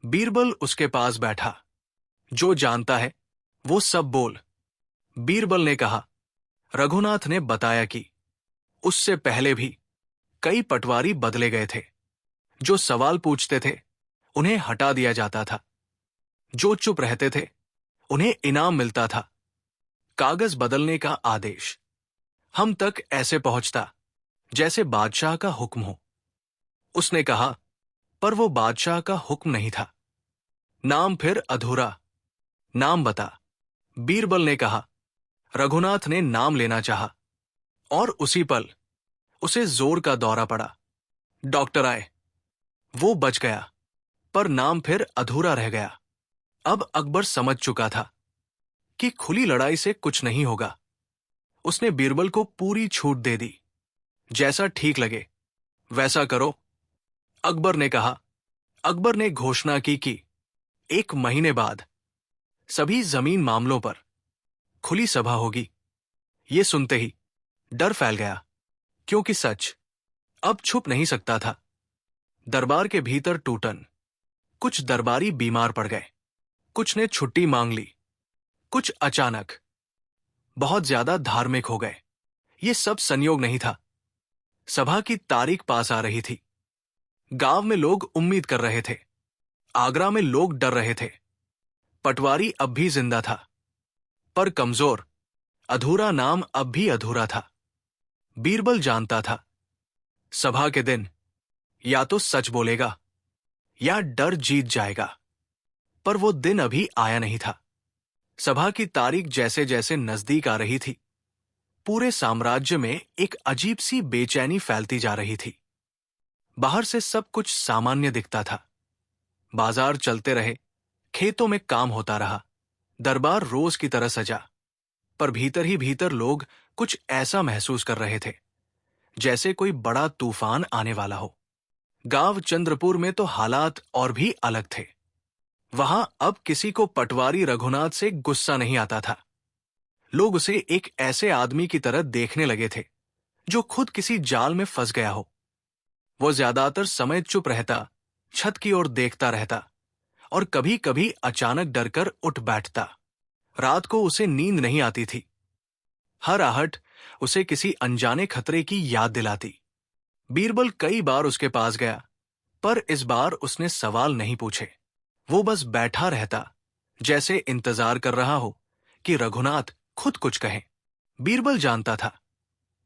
A: बीरबल उसके पास बैठा। जो जानता है वो सब बोल। बीरबल ने कहा। रघुनाथ ने बताया कि उससे पहले भी कई पटवारी बदले गए थे। जो सवाल पूछते थे उन्हें हटा दिया जाता था, जो चुप रहते थे उन्हें इनाम मिलता था। कागज बदलने का आदेश हम तक ऐसे पहुंचता जैसे बादशाह का हुक्म हो। उसने कहा, पर वो बादशाह का हुक्म नहीं था। नाम फिर अधूरा। नाम बता। बीरबल ने कहा। रघुनाथ ने नाम लेना चाहा, और उसी पल उसे जोर का दौरा पड़ा। डॉक्टर आए। वो बच गया, पर नाम फिर अधूरा रह गया। अब अकबर समझ चुका था कि खुली लड़ाई से कुछ नहीं होगा। उसने बीरबल को पूरी छूट दे दी। जैसा ठीक लगे वैसा करो, अकबर ने कहा। अकबर ने घोषणा की कि 1 महीने बाद सभी जमीन मामलों पर खुली सभा होगी। ये सुनते ही डर फैल गया, क्योंकि सच अब छुप नहीं सकता था। दरबार के भीतर टूटन। कुछ दरबारी बीमार पड़ गए, कुछ ने छुट्टी मांग ली, कुछ अचानक बहुत ज्यादा धार्मिक हो गए। ये सब संयोग नहीं था। सभा की तारीख पास आ रही थी। गांव में लोग उम्मीद कर रहे थे, आगरा में लोग डर रहे थे। पटवारी अब भी जिंदा था, पर कमजोर। अधूरा नाम अब भी अधूरा था। बीरबल जानता था, सभा के दिन या तो सच बोलेगा या डर जीत जाएगा। पर वो दिन अभी आया नहीं था। सभा की तारीख जैसे जैसे नजदीक आ रही थी, पूरे साम्राज्य में एक अजीब सी बेचैनी फैलती जा रही थी। बाहर से सब कुछ सामान्य दिखता था। बाजार चलते रहे, खेतों में काम होता रहा, दरबार रोज की तरह सजा। पर भीतर ही भीतर लोग कुछ ऐसा महसूस कर रहे थे जैसे कोई बड़ा तूफान आने वाला हो। गांव चंद्रपुर में तो हालात और भी अलग थे। वहां अब किसी को पटवारी रघुनाथ से गुस्सा नहीं आता था। लोग उसे एक ऐसे आदमी की तरह देखने लगे थे जो खुद किसी जाल में फंस गया हो। वो ज्यादातर समय चुप रहता, छत की ओर देखता रहता, और कभी कभी अचानक डरकर उठ बैठता। रात को उसे नींद नहीं आती थी। हर आहट उसे किसी अनजाने खतरे की याद दिलाती। बीरबल कई बार उसके पास गया, पर इस बार उसने सवाल नहीं पूछे। वो बस बैठा रहता, जैसे इंतजार कर रहा हो कि रघुनाथ खुद कुछ कहें। बीरबल जानता था,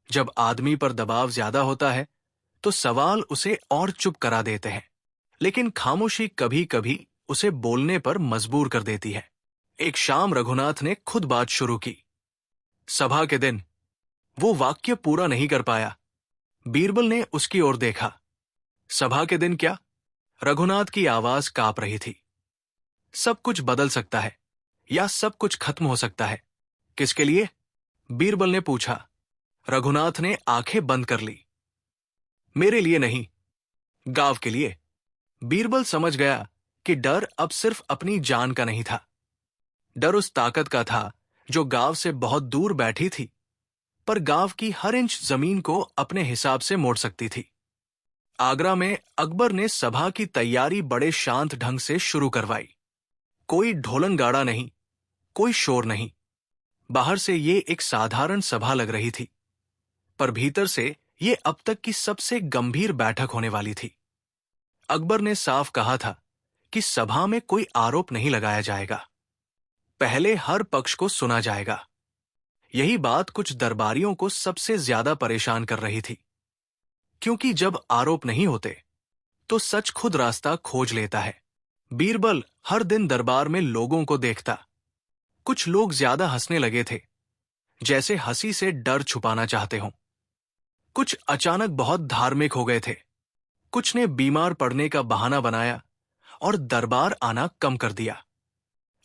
A: जब आदमी पर दबाव ज्यादा होता है तो सवाल उसे और चुप करा देते हैं, लेकिन खामोशी कभी कभी उसे बोलने पर मजबूर कर देती है। एक शाम रघुनाथ ने खुद बात शुरू की। सभा के दिन। वो वाक्य पूरा नहीं कर पाया। बीरबल ने उसकी ओर देखा। सभा के दिन क्या? रघुनाथ की आवाज कांप रही थी। सब कुछ बदल सकता है या सब कुछ खत्म हो सकता है। किसके लिए? बीरबल ने पूछा। रघुनाथ ने आंखें बंद कर ली। मेरे लिए नहीं, गांव के लिए। बीरबल समझ गया कि डर अब सिर्फ अपनी जान का नहीं था। डर उस ताकत का था जो गांव से बहुत दूर बैठी थी, पर गांव की हर इंच जमीन को अपने हिसाब से मोड़ सकती थी। आगरा में अकबर ने सभा की तैयारी बड़े शांत ढंग से शुरू करवाई। कोई ढोलन गाड़ा नहीं, कोई शोर नहीं। बाहर से ये एक साधारण सभा लग रही थी, पर भीतर से ये अब तक की सबसे गंभीर बैठक होने वाली थी। अकबर ने साफ कहा था कि सभा में कोई आरोप नहीं लगाया जाएगा। पहले हर पक्ष को सुना जाएगा। यही बात कुछ दरबारियों को सबसे ज्यादा परेशान कर रही थी, क्योंकि जब आरोप नहीं होते तो सच खुद रास्ता खोज लेता है। बीरबल हर दिन दरबार में लोगों को देखता। कुछ लोग ज्यादा हंसने लगे थे, जैसे हंसी से डर छुपाना चाहते हों। कुछ अचानक बहुत धार्मिक हो गए थे। कुछ ने बीमार पड़ने का बहाना बनाया और दरबार आना कम कर दिया।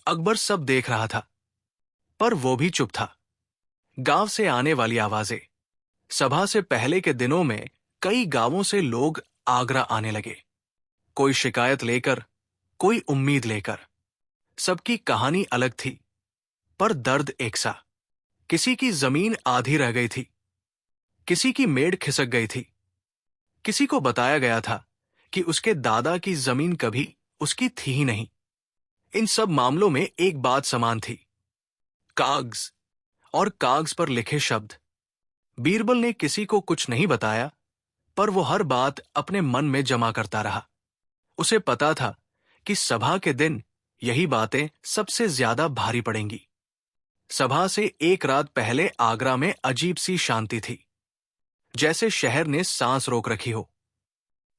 A: अकबर सब देख रहा था, पर वो भी चुप था। गांव से आने वाली आवाजें। सभा से पहले के दिनों में कई गांवों से लोग आगरा आने लगे। कोई शिकायत लेकर, कोई उम्मीद लेकर। सबकी कहानी अलग थी, पर दर्द एक सा। किसी की जमीन आधी रह गई थी, किसी की मेड़ खिसक गई थी, किसी को बताया गया था कि उसके दादा की जमीन कभी उसकी थी ही नहीं। इन सब मामलों में एक बात समान थी, कागज और कागज पर लिखे शब्द। बीरबल ने किसी को कुछ नहीं बताया, पर वो हर बात अपने मन में जमा करता रहा। उसे पता था कि सभा के दिन यही बातें सबसे ज्यादा भारी पड़ेंगी। सभा से एक रात पहले आगरा में अजीब सी शांति थी, जैसे शहर ने सांस रोक रखी हो।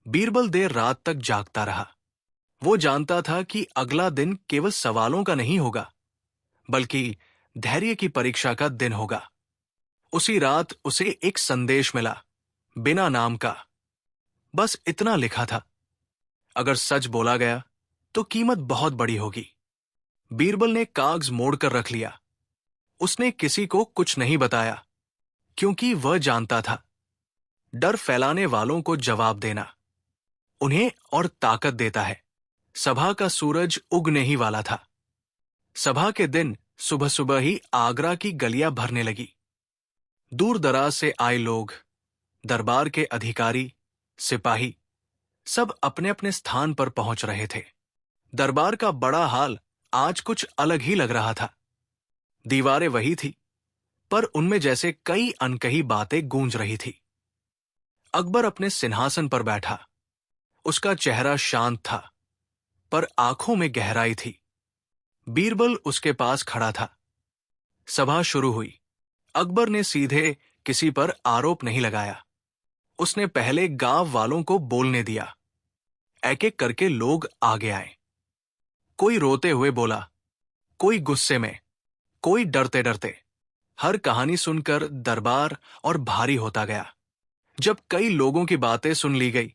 A: बीरबल देर रात तक जागता रहा। वो जानता था कि अगला दिन केवल सवालों का नहीं होगा, बल्कि धैर्य की परीक्षा का दिन होगा। उसी रात उसे एक संदेश मिला, बिना नाम का। बस इतना लिखा था, अगर सच बोला गया तो कीमत बहुत बड़ी होगी। बीरबल ने कागज मोड़कर रख लिया। उसने किसी को कुछ नहीं बताया, क्योंकि वह जानता था, डर फैलाने वालों को जवाब देना उन्हें और ताकत देता है। सभा का सूरज उगने ही वाला था। सभा के दिन सुबह सुबह ही आगरा की गलियां भरने लगी। दूर दराज से आए लोग, दरबार के अधिकारी, सिपाही, सब अपने अपने स्थान पर पहुंच रहे थे। दरबार का बड़ा हाल आज कुछ अलग ही लग रहा था। दीवारें वही थी, पर उनमें जैसे कई अनकही बातें गूंज रही थी। अकबर अपने सिंहासन पर बैठा। उसका चेहरा शांत था, पर आंखों में गहराई थी। बीरबल उसके पास खड़ा था। सभा शुरू हुई। अकबर ने सीधे किसी पर आरोप नहीं लगाया। उसने पहले गांव वालों को बोलने दिया। एक एक करके लोग आगे आए। कोई रोते हुए बोला, कोई गुस्से में, कोई डरते डरते। हर कहानी सुनकर दरबार और भारी होता गया। जब कई लोगों की बातें सुन ली गई,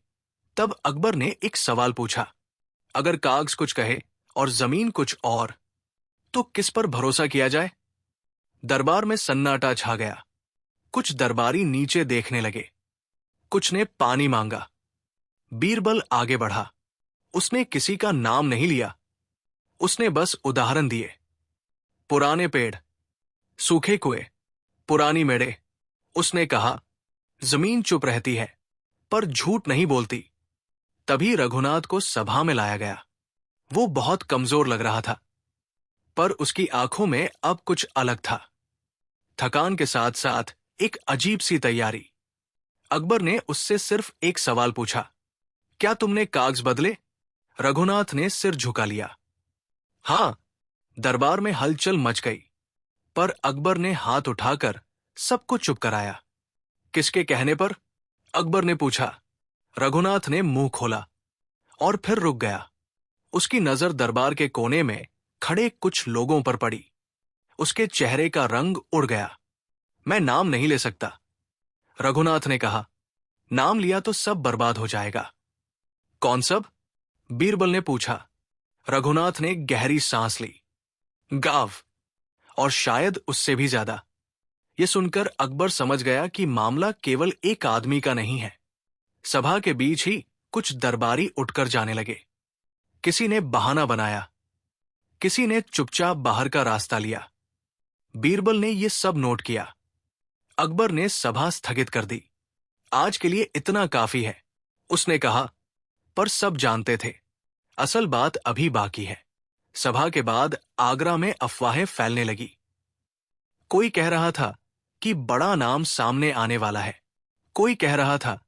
A: तब अकबर ने एक सवाल पूछा, अगर कागज कुछ कहे और जमीन कुछ और, तो किस पर भरोसा किया जाए? दरबार में सन्नाटा छा गया। कुछ दरबारी नीचे देखने लगे, कुछ ने पानी मांगा। बीरबल आगे बढ़ा। उसने किसी का नाम नहीं लिया, उसने बस उदाहरण दिए। पुराने पेड़, सूखे कुएं, पुरानी मेड़े। उसने कहा, जमीन चुप रहती है, पर झूठ नहीं बोलती। तभी रघुनाथ को सभा में लाया गया। वो बहुत कमजोर लग रहा था, पर उसकी आंखों में अब कुछ अलग था। थकान के साथ साथ एक अजीब सी तैयारी। अकबर ने उससे सिर्फ एक सवाल पूछा, क्या तुमने कागज बदले? रघुनाथ ने सिर झुका लिया। हां। दरबार में हलचल मच गई। पर अकबर ने हाथ उठाकर सबको चुप कराया। किसके कहने पर? अकबर ने पूछा। रघुनाथ ने मुंह खोला और फिर रुक गया। उसकी नजर दरबार के कोने में खड़े कुछ लोगों पर पड़ी। उसके चेहरे का रंग उड़ गया। मैं नाम नहीं ले सकता, रघुनाथ ने कहा। नाम लिया तो सब बर्बाद हो जाएगा। कौन सब? बीरबल ने पूछा। रघुनाथ ने गहरी सांस ली। गाव, और शायद उससे भी ज्यादा। यह सुनकर अकबर समझ गया कि मामला केवल एक आदमी का नहीं है। सभा के बीच ही कुछ दरबारी उठकर जाने लगे। किसी ने बहाना बनाया, किसी ने चुपचाप बाहर का रास्ता लिया। बीरबल ने यह सब नोट किया। अकबर ने सभा स्थगित कर दी। आज के लिए इतना काफी है, उसने कहा। पर सब जानते थे, असल बात अभी बाकी है। सभा के बाद आगरा में अफवाहें फैलने लगी। कोई कह रहा था कि बड़ा नाम सामने आने वाला है। कोई कह रहा था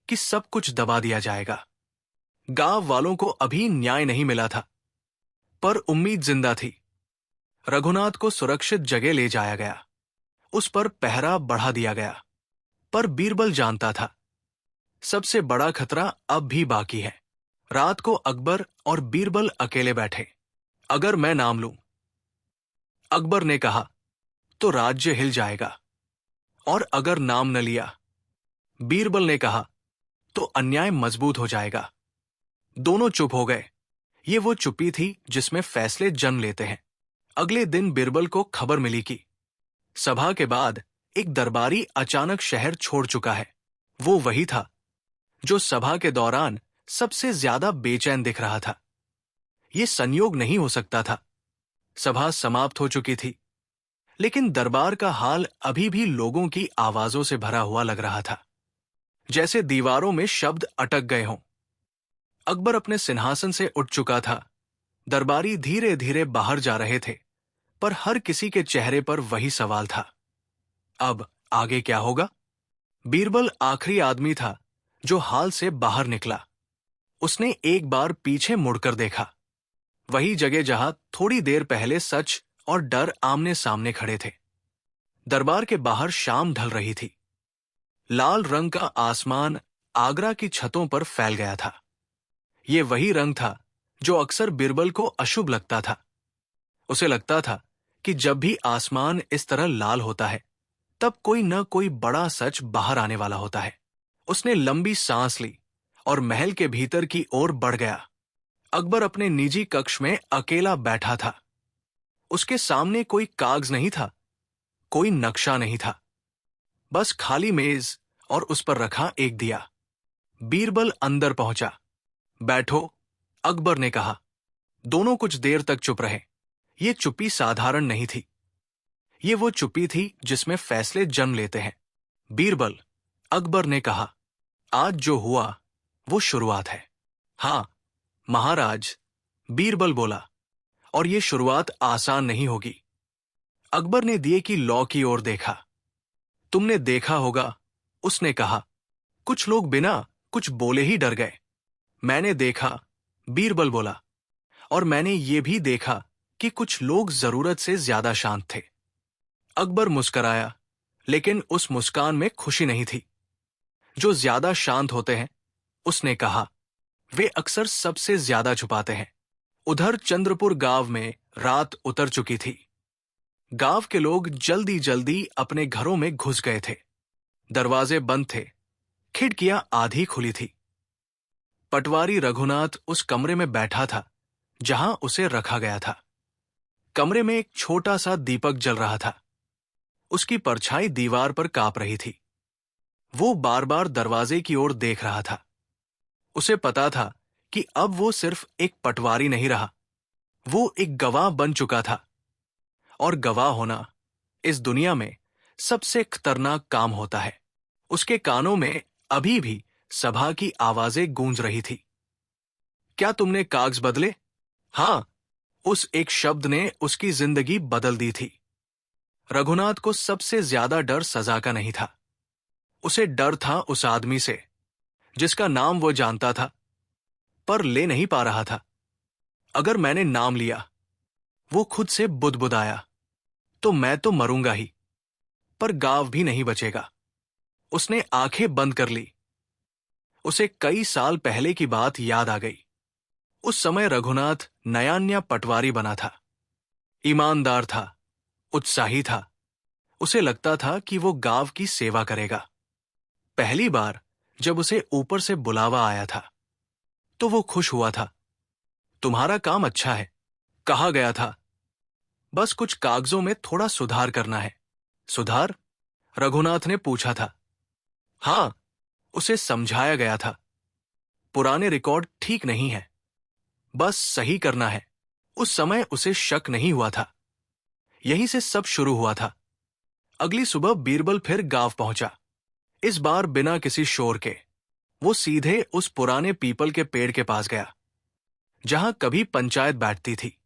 A: कि सब कुछ दबा दिया जाएगा। गांव वालों को अभी न्याय नहीं मिला था, पर उम्मीद जिंदा थी। रघुनाथ को सुरक्षित जगह ले जाया गया। उस पर पहरा बढ़ा दिया गया। पर बीरबल जानता था, सबसे बड़ा खतरा अब भी बाकी है। रात को अकबर और बीरबल अकेले बैठे। अगर मैं नाम लूं, अकबर ने कहा, तो राज्य हिल जाएगा। और अगर नाम न लिया, बीरबल ने कहा, तो अन्याय मजबूत हो जाएगा। दोनों चुप हो गए। ये वो चुप्पी थी जिसमें फैसले जन्म लेते हैं। अगले दिन बीरबल को खबर मिली कि सभा के बाद एक दरबारी अचानक शहर छोड़ चुका है। वो वही था जो सभा के दौरान सबसे ज्यादा बेचैन दिख रहा था। ये संयोग नहीं हो सकता था। सभा समाप्त हो चुकी थी, लेकिन दरबार का हाल अभी भी लोगों की आवाजों से भरा हुआ लग रहा था, जैसे दीवारों में शब्द अटक गए हों। अकबर अपने सिंहासन से उठ चुका था। दरबारी धीरे धीरे बाहर जा रहे थे, पर हर किसी के चेहरे पर वही सवाल था, अब आगे क्या होगा? बीरबल आखिरी आदमी था जो हाल से बाहर निकला। उसने एक बार पीछे मुड़कर देखा, वही जगह जहां थोड़ी देर पहले सच और डर आमने सामने खड़े थे। दरबार के बाहर शाम ढल रही थी। लाल रंग का आसमान आगरा की छतों पर फैल गया था। ये वही रंग था जो अक्सर बीरबल को अशुभ लगता था। उसे लगता था कि जब भी आसमान इस तरह लाल होता है, तब कोई न कोई बड़ा सच बाहर आने वाला होता है। उसने लंबी सांस ली और महल के भीतर की ओर बढ़ गया। अकबर अपने निजी कक्ष में अकेला बैठा था। उसके सामने कोई कागज नहीं था, कोई नक्शा नहीं था, बस खाली मेज और उस पर रखा एक दिया। बीरबल अंदर पहुंचा। बैठो, अकबर ने कहा। दोनों कुछ देर तक चुप रहे। ये चुप्पी साधारण नहीं थी। ये वो चुप्पी थी जिसमें फैसले जन्म लेते हैं। बीरबल, अकबर ने कहा, आज जो हुआ वो शुरुआत है। हाँ महाराज, बीरबल बोला, और ये शुरुआत आसान नहीं होगी। अकबर ने दिए की लौ की ओर देखा। तुमने देखा होगा, उसने कहा। कुछ लोग बिना कुछ बोले ही डर गए। मैंने देखा, बीरबल बोला, और मैंने ये भी देखा कि कुछ लोग जरूरत से ज्यादा शांत थे। अकबर मुस्कराया, लेकिन उस मुस्कान में खुशी नहीं थी। जो ज्यादा शांत होते हैं, उसने कहा, वे अक्सर सबसे ज्यादा छुपाते हैं। उधर चंद्रपुर गांव में रात उतर चुकी थी। गांव के लोग जल्दी जल्दी अपने घरों में घुस गए थे। दरवाजे बंद थे, खिड़कियां आधी खुली थी। पटवारी रघुनाथ उस कमरे में बैठा था जहां उसे रखा गया था। कमरे में एक छोटा सा दीपक जल रहा था। उसकी परछाई दीवार पर कांप रही थी। वो बार बार दरवाजे की ओर देख रहा था। उसे पता था कि अब वो सिर्फ एक पटवारी नहीं रहा, वो एक गवाह बन चुका था। और गवाह होना इस दुनिया में सबसे खतरनाक काम होता है। उसके कानों में अभी भी सभा की आवाजें गूंज रही थी। क्या तुमने कागज बदले? हां, उस एक शब्द ने उसकी जिंदगी बदल दी थी। रघुनाथ को सबसे ज्यादा डर सजा का नहीं था। उसे डर था उस आदमी से जिसका नाम वो जानता था, पर ले नहीं पा रहा था। अगर मैंने नाम लिया, वो खुद से बुदबुदाया, तो मैं तो मरूंगा ही, पर गांव भी नहीं बचेगा। उसने आंखें बंद कर ली। उसे कई साल पहले की बात याद आ गई। उस समय रघुनाथ नया नया पटवारी बना था। ईमानदार था, उत्साही था। उसे लगता था कि वो गांव की सेवा करेगा। पहली बार जब उसे ऊपर से बुलावा आया था तो वो खुश हुआ था। तुम्हारा काम अच्छा है, कहा गया था। बस कुछ कागजों में थोड़ा सुधार करना है। सुधार? रघुनाथ ने पूछा था। हाँ, उसे समझाया गया था। पुराने रिकॉर्ड ठीक नहीं है, बस सही करना है। उस समय उसे शक नहीं हुआ था। यहीं से सब शुरू हुआ था। अगली सुबह बीरबल फिर गांव पहुंचा। इस बार बिना किसी शोर के। वो सीधे उस पुराने पीपल के पेड़ के पास गया जहां कभी पंचायत बैठती थी।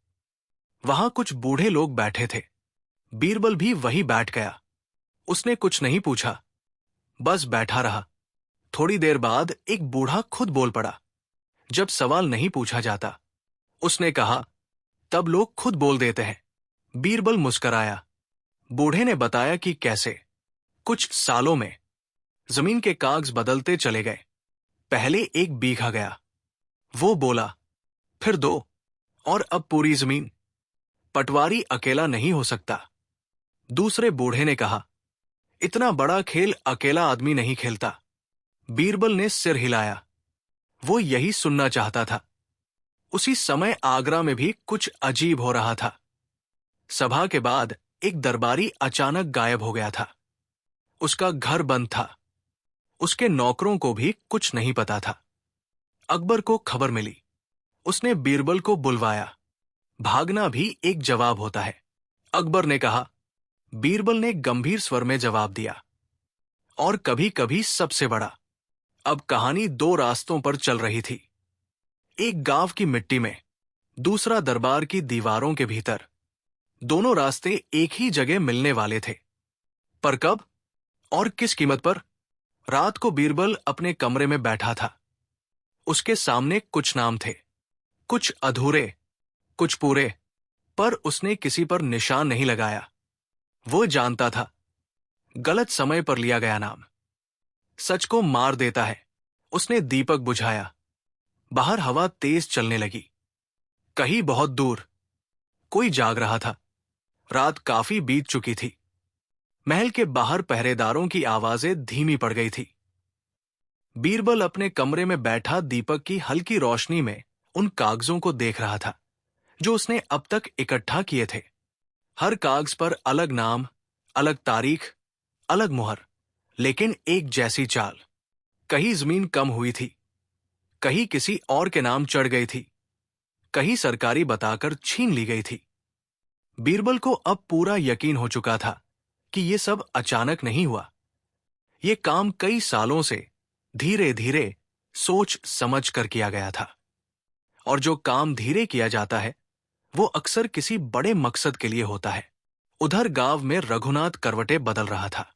A: वहां कुछ बूढ़े लोग बैठे थे। बीरबल भी वहीं बैठ गया। उसने कुछ नहीं पूछा, बस बैठा रहा। थोड़ी देर बाद एक बूढ़ा खुद बोल पड़ा। जब सवाल नहीं पूछा जाता, उसने कहा, तब लोग खुद बोल देते हैं। बीरबल मुस्कराया। बूढ़े ने बताया कि कैसे कुछ सालों में जमीन के कागज बदलते चले गए। पहले 1 बीघा गया, वो बोला, फिर 2, और अब पूरी जमीन। पटवारी अकेला नहीं हो सकता। दूसरे बूढ़े ने कहा, इतना बड़ा खेल अकेला आदमी नहीं खेलता। बीरबल ने सिर हिलाया। वो यही सुनना चाहता था। उसी समय आगरा में भी कुछ अजीब हो रहा था। सभा के बाद एक दरबारी अचानक गायब हो गया था। उसका घर बंद था। उसके नौकरों को भी कुछ नहीं पता था। अकबर को खबर मिली। उसने बीरबल को बुलवाया। भागना भी एक जवाब होता है, अकबर ने कहा। बीरबल ने गंभीर स्वर में जवाब दिया, और कभी कभी सबसे बड़ा। अब कहानी 2 रास्तों पर चल रही थी। एक गांव की मिट्टी में, दूसरा दरबार की दीवारों के भीतर। दोनों रास्ते एक ही जगह मिलने वाले थे, पर कब और किस कीमत पर? रात को बीरबल अपने कमरे में बैठा था। उसके सामने कुछ नाम थे, कुछ अधूरे, कुछ पूरे, पर उसने किसी पर निशान नहीं लगाया। वो जानता था, गलत समय पर लिया गया नाम सच को मार देता है। उसने दीपक बुझाया। बाहर हवा तेज चलने लगी। कहीं बहुत दूर कोई जाग रहा था। रात काफी बीत चुकी थी। महल के बाहर पहरेदारों की आवाजें धीमी पड़ गई थी। बीरबल अपने कमरे में बैठा दीपक की हल्की रोशनी में उन कागजों को देख रहा था जो उसने अब तक इकट्ठा किए थे। हर कागज पर अलग नाम, अलग तारीख, अलग मुहर, लेकिन एक जैसी चाल। कहीं जमीन कम हुई थी, कहीं किसी और के नाम चढ़ गई थी, कहीं सरकारी बताकर छीन ली गई थी। बीरबल को अब पूरा यकीन हो चुका था कि ये सब अचानक नहीं हुआ। ये काम कई सालों से धीरे धीरे सोच समझ कर किया गया था। और जो काम धीरे किया जाता है वो अक्सर किसी बड़े मकसद के लिए होता है। उधर गांव में रघुनाथ करवटें बदल रहा था।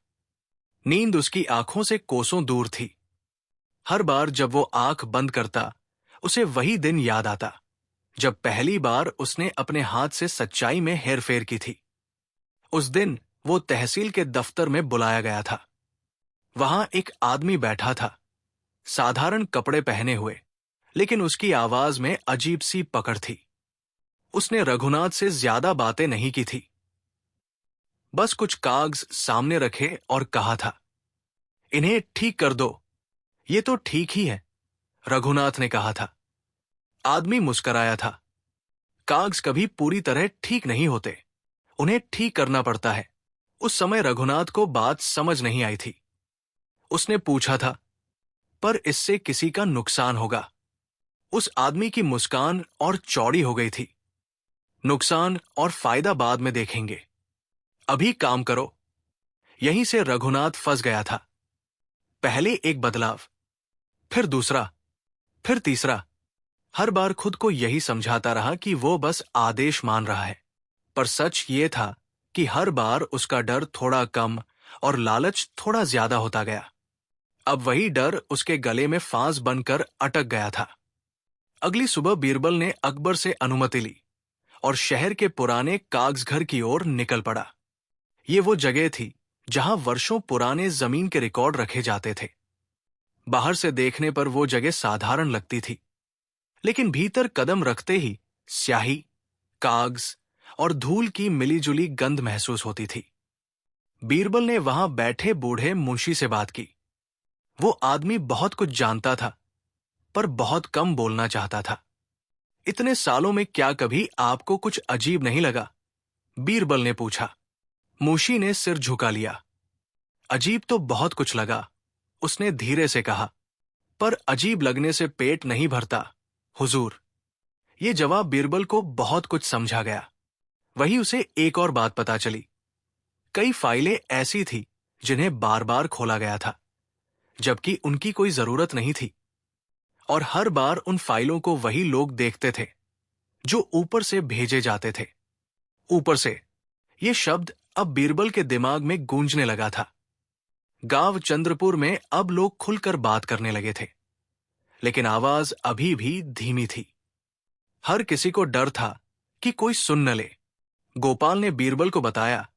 A: नींद उसकी आंखों से कोसों दूर थी। हर बार जब वो आंख बंद करता, उसे वही दिन याद आता जब पहली बार उसने अपने हाथ से सच्चाई में हेरफेर की थी। उस दिन वो तहसील के दफ्तर में बुलाया गया था। वहां एक आदमी बैठा था, साधारण कपड़े पहने हुए, लेकिन उसकी आवाज में अजीब सी पकड़ थी। उसने रघुनाथ से ज्यादा बातें नहीं की थी। बस कुछ कागज सामने रखे और कहा था, इन्हें ठीक कर दो। ये तो ठीक ही है, रघुनाथ ने कहा था। आदमी मुस्कराया था। कागज कभी पूरी तरह ठीक नहीं होते, उन्हें ठीक करना पड़ता है। उस समय रघुनाथ को बात समझ नहीं आई थी। उसने पूछा था, पर इससे किसी का नुकसान होगा? उस आदमी की मुस्कान और चौड़ी हो गई थी। नुकसान और फायदा बाद में देखेंगे, अभी काम करो। यहीं से रघुनाथ फंस गया था। पहले एक बदलाव, फिर दूसरा, फिर तीसरा। हर बार खुद को यही समझाता रहा कि वो बस आदेश मान रहा है, पर सच ये था कि हर बार उसका डर थोड़ा कम और लालच थोड़ा ज्यादा होता गया। अब वही डर उसके गले में फांस बनकर अटक गया था। अगली सुबह बीरबल ने अकबर से अनुमति ली और शहर के पुराने कागजघर की ओर निकल पड़ा। ये वो जगह थी जहां वर्षों पुराने जमीन के रिकॉर्ड रखे जाते थे। बाहर से देखने पर वो जगह साधारण लगती थी, लेकिन भीतर कदम रखते ही स्याही, कागज और धूल की मिलीजुली गंध महसूस होती थी। बीरबल ने वहां बैठे बूढ़े मुंशी से बात की। वो आदमी बहुत कुछ जानता था, पर बहुत कम बोलना चाहता था। इतने सालों में क्या कभी आपको कुछ अजीब नहीं लगा? बीरबल ने पूछा। मुंशी ने सिर झुका लिया। अजीब तो बहुत कुछ लगा, उसने धीरे से कहा, पर अजीब लगने से पेट नहीं भरता हुजूर। ये जवाब बीरबल को बहुत कुछ समझा गया। वही उसे एक और बात पता चली। कई फाइलें ऐसी थी जिन्हें बार बार खोला गया था, जबकि उनकी कोई जरूरत नहीं थी, और हर बार उन फाइलों को वही लोग देखते थे जो ऊपर से भेजे जाते थे। ऊपर से ये शब्द अब बीरबल के दिमाग में गूंजने लगा था। गांव चंद्रपुर में अब लोग खुलकर बात करने लगे थे, लेकिन आवाज अभी भी धीमी थी। हर किसी को डर था कि कोई सुन न ले। गोपाल ने बीरबल को बताया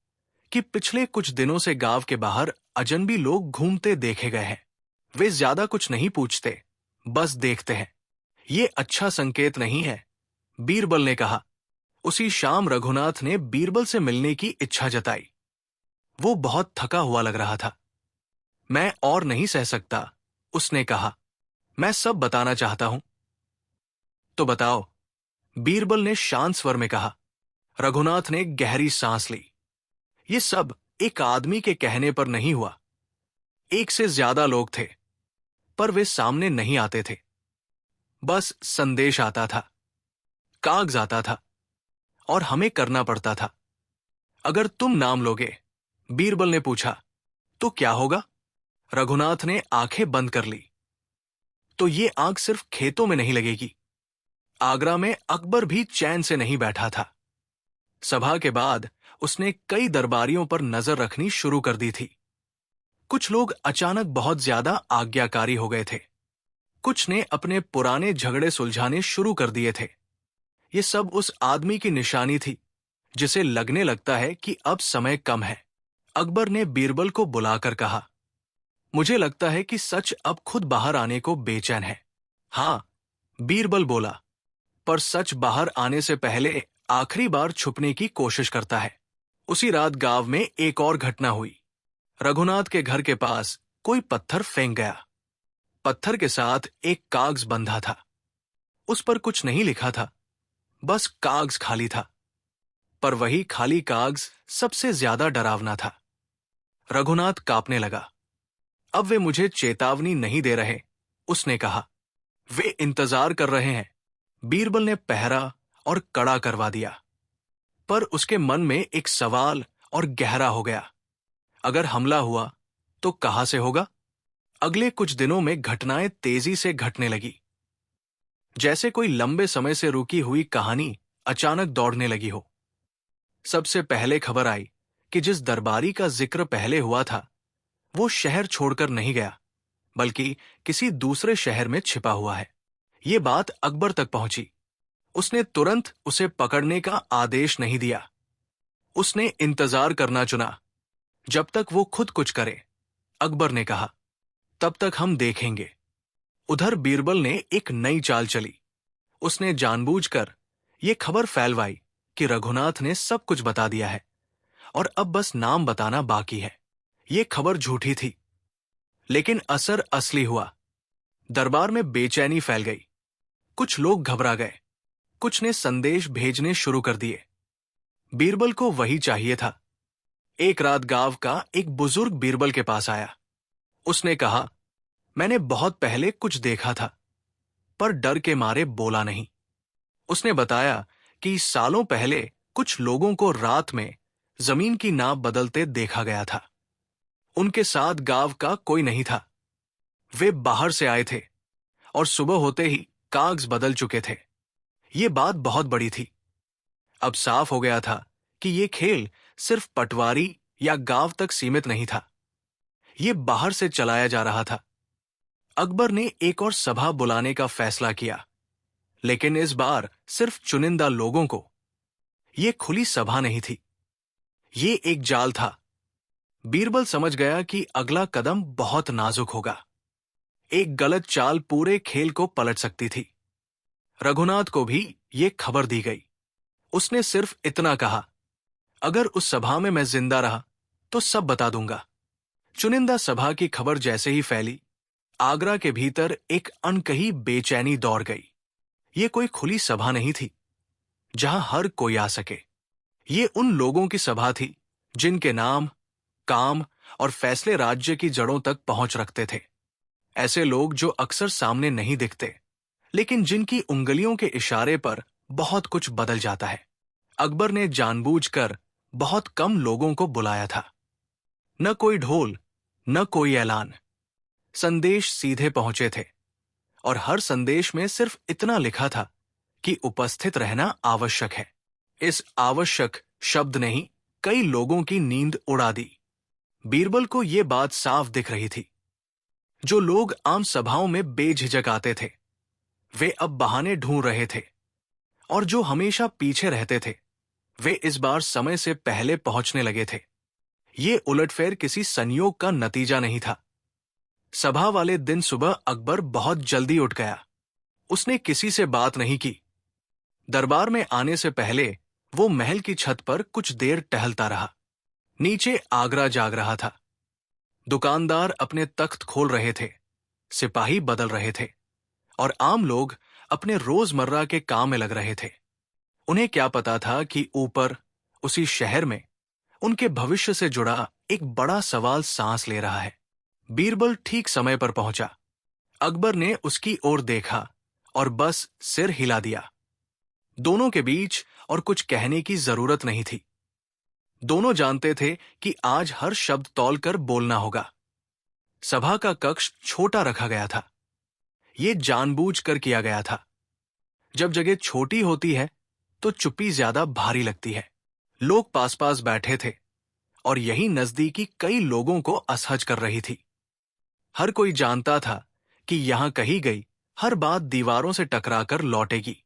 A: कि पिछले कुछ दिनों से गांव के बाहर अजनबी लोग घूमते देखे गए हैं। वे ज्यादा कुछ नहीं पूछते, बस देखते हैं। ये अच्छा संकेत नहीं है, बीरबल ने कहा। उसी शाम रघुनाथ ने बीरबल से मिलने की इच्छा जताई। वो बहुत थका हुआ लग रहा था। मैं और नहीं सह सकता, उसने कहा। मैं सब बताना चाहता हूं। तो बताओ, बीरबल ने शांत स्वर में कहा। रघुनाथ ने गहरी सांस ली। ये सब एक आदमी के कहने पर नहीं हुआ। एक से ज्यादा लोग थे, पर वे सामने नहीं आते थे। बस संदेश आता था, कागज आता था, और हमें करना पड़ता था। अगर तुम नाम लोगे, बीरबल ने पूछा, तो क्या होगा? रघुनाथ ने आंखें बंद कर ली। तो ये आग सिर्फ खेतों में नहीं लगेगी। आगरा में अकबर भी चैन से नहीं बैठा था। सभा के बाद उसने कई दरबारियों पर नजर रखनी शुरू कर दी थी। कुछ लोग अचानक बहुत ज्यादा आज्ञाकारी हो गए थे। कुछ ने अपने पुराने झगड़े सुलझाने शुरू कर दिए थे। ये सब उस आदमी की निशानी थी जिसे लगने लगता है कि अब समय कम है। अकबर ने बीरबल को बुलाकर कहा, मुझे लगता है कि सच अब खुद बाहर आने को बेचैन है। हां, बीरबल बोला, पर सच बाहर आने से पहले आखिरी बार छुपने की कोशिश करता है। उसी रात गांव में एक और घटना हुई। रघुनाथ के घर के पास कोई पत्थर फेंक गया। पत्थर के साथ एक कागज बंधा था। उस पर कुछ नहीं लिखा था, बस कागज खाली था। पर वही खाली कागज सबसे ज्यादा डरावना था। रघुनाथ कांपने लगा। अब वे मुझे चेतावनी नहीं दे रहे, उसने कहा। वे इंतजार कर रहे हैं। बीरबल ने पहरा और कड़ा करवा दिया। पर उसके मन में एक सवाल और गहरा हो गया। अगर हमला हुआ तो कहां से होगा? अगले कुछ दिनों में घटनाएं तेजी से घटने लगी, जैसे कोई लंबे समय से रुकी हुई कहानी अचानक दौड़ने लगी हो। सबसे पहले खबर आई कि जिस दरबारी का जिक्र पहले हुआ था, वो शहर छोड़कर नहीं गया, बल्कि किसी दूसरे शहर में छिपा हुआ है। ये बात अकबर तक पहुंची। उसने तुरंत उसे पकड़ने का आदेश नहीं दिया। उसने इंतजार करना चुना, जब तक वो खुद कुछ करे। अकबर ने कहा, तब तक हम देखेंगे। उधर बीरबल ने एक नई चाल चली। उसने जानबूझकर ये खबर फैलवाई कि रघुनाथ ने सब कुछ बता दिया है और अब बस नाम बताना बाकी है। ये खबर झूठी थी, लेकिन असर असली हुआ। दरबार में बेचैनी फैल गई। कुछ लोग घबरा गए, कुछ ने संदेश भेजने शुरू कर दिए। बीरबल को वही चाहिए था। एक रात गांव का एक बुजुर्ग बीरबल के पास आया। उसने कहा, मैंने बहुत पहले कुछ देखा था, पर डर के मारे बोला नहीं। उसने बताया कि सालों पहले कुछ लोगों को रात में जमीन की नाप बदलते देखा गया था। उनके साथ गांव का कोई नहीं था। वे बाहर से आए थे और सुबह होते ही कागज बदल चुके थे। ये बात बहुत बड़ी थी। अब साफ हो गया था कि ये खेल सिर्फ पटवारी या गांव तक सीमित नहीं था। ये बाहर से चलाया जा रहा था। अकबर ने एक और सभा बुलाने का फैसला किया, लेकिन इस बार सिर्फ चुनिंदा लोगों को। ये खुली सभा नहीं थी, ये एक जाल था बीरबल समझ गया कि अगला कदम बहुत नाजुक होगा। एक गलत चाल पूरे खेल को पलट सकती थी। रघुनाथ को भी ये खबर दी गई। उसने सिर्फ इतना कहा, अगर उस सभा में मैं जिंदा रहा तो सब बता दूंगा। चुनिंदा सभा की खबर जैसे ही फैली, आगरा के भीतर एक अनकही बेचैनी दौड़ गई। ये कोई खुली सभा नहीं थी जहां हर कोई आ सके। ये उन लोगों की सभा थी जिनके नाम, काम और फैसले राज्य की जड़ों तक पहुंच रखते थे। ऐसे लोग जो अक्सर सामने नहीं दिखते, लेकिन जिनकी उंगलियों के इशारे पर बहुत कुछ बदल जाता है। अकबर ने जानबूझकर बहुत कम लोगों को बुलाया था। न कोई ढोल, न कोई ऐलान। संदेश सीधे पहुंचे थे और हर संदेश में सिर्फ इतना लिखा था कि उपस्थित रहना आवश्यक है। इस आवश्यक शब्द ने ही कई लोगों की नींद उड़ा दी। बीरबल को यह बात साफ दिख रही थी। जो लोग आम सभाओं में बेझिझक आते थे, वे अब बहाने ढूंढ रहे थे, और जो हमेशा पीछे रहते थे, वे इस बार समय से पहले पहुंचने लगे थे। ये उलटफेर किसी संयोग का नतीजा नहीं था। सभा वाले दिन सुबह अकबर बहुत जल्दी उठ गया। उसने किसी से बात नहीं की। दरबार में आने से पहले वो महल की छत पर कुछ देर टहलता रहा। नीचे आगरा जाग रहा था। दुकानदार अपने तख्त खोल रहे थे, सिपाही बदल रहे थे, और आम लोग अपने रोजमर्रा के काम में लग रहे थे। उन्हें क्या पता था कि ऊपर उसी शहर में उनके भविष्य से जुड़ा एक बड़ा सवाल सांस ले रहा है। बीरबल ठीक समय पर पहुंचा। अकबर ने उसकी ओर देखा और बस सिर हिला दिया। दोनों के बीच और कुछ कहने की जरूरत नहीं थी। दोनों जानते थे कि आज हर शब्द तौलकर बोलना होगा। सभा का कक्ष छोटा रखा गया था। यह जानबूझकर किया गया था। जब जगह छोटी होती है तो चुप्पी ज्यादा भारी लगती है। लोग पास पास बैठे थे और यही नजदीकी कई लोगों को असहज कर रही थी। हर कोई जानता था कि यहां कही गई हर बात दीवारों से टकराकर लौटेगी।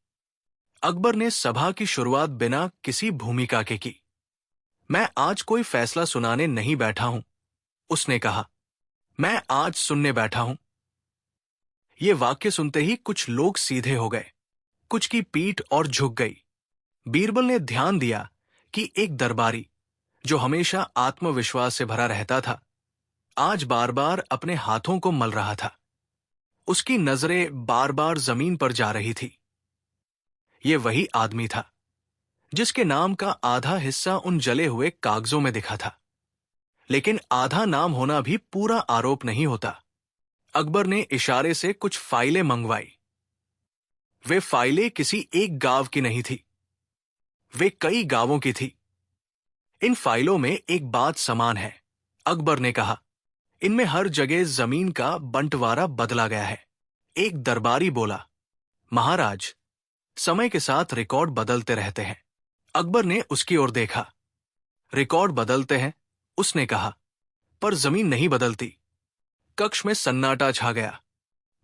A: अकबर ने सभा की शुरुआत बिना किसी भूमिका के की। मैं आज कोई फैसला सुनाने नहीं बैठा हूं, उसने कहा। मैं आज सुनने बैठा हूं। ये वाक्य सुनते ही कुछ लोग सीधे हो गए, कुछ की पीठ और झुक गई। बीरबल ने ध्यान दिया कि एक दरबारी, जो हमेशा आत्मविश्वास से भरा रहता था, आज बार बार अपने हाथों को मल रहा था। उसकी नजरें बार बार जमीन पर जा रही थी। ये वही आदमी था जिसके नाम का आधा हिस्सा उन जले हुए कागजों में दिखा था। लेकिन आधा नाम होना भी पूरा आरोप नहीं होता। अकबर ने इशारे से कुछ फाइलें मंगवाई। वे फाइलें किसी एक गांव की नहीं थी, वे कई गांवों की थी। इन फाइलों में एक बात समान है, अकबर ने कहा। इनमें हर जगह जमीन का बंटवारा बदला गया है। एक दरबारी बोला, महाराज, समय के साथ रिकॉर्ड बदलते रहते हैं। अकबर ने उसकी ओर देखा। रिकॉर्ड बदलते हैं, उसने कहा, पर जमीन नहीं बदलती। कक्ष में सन्नाटा छा गया।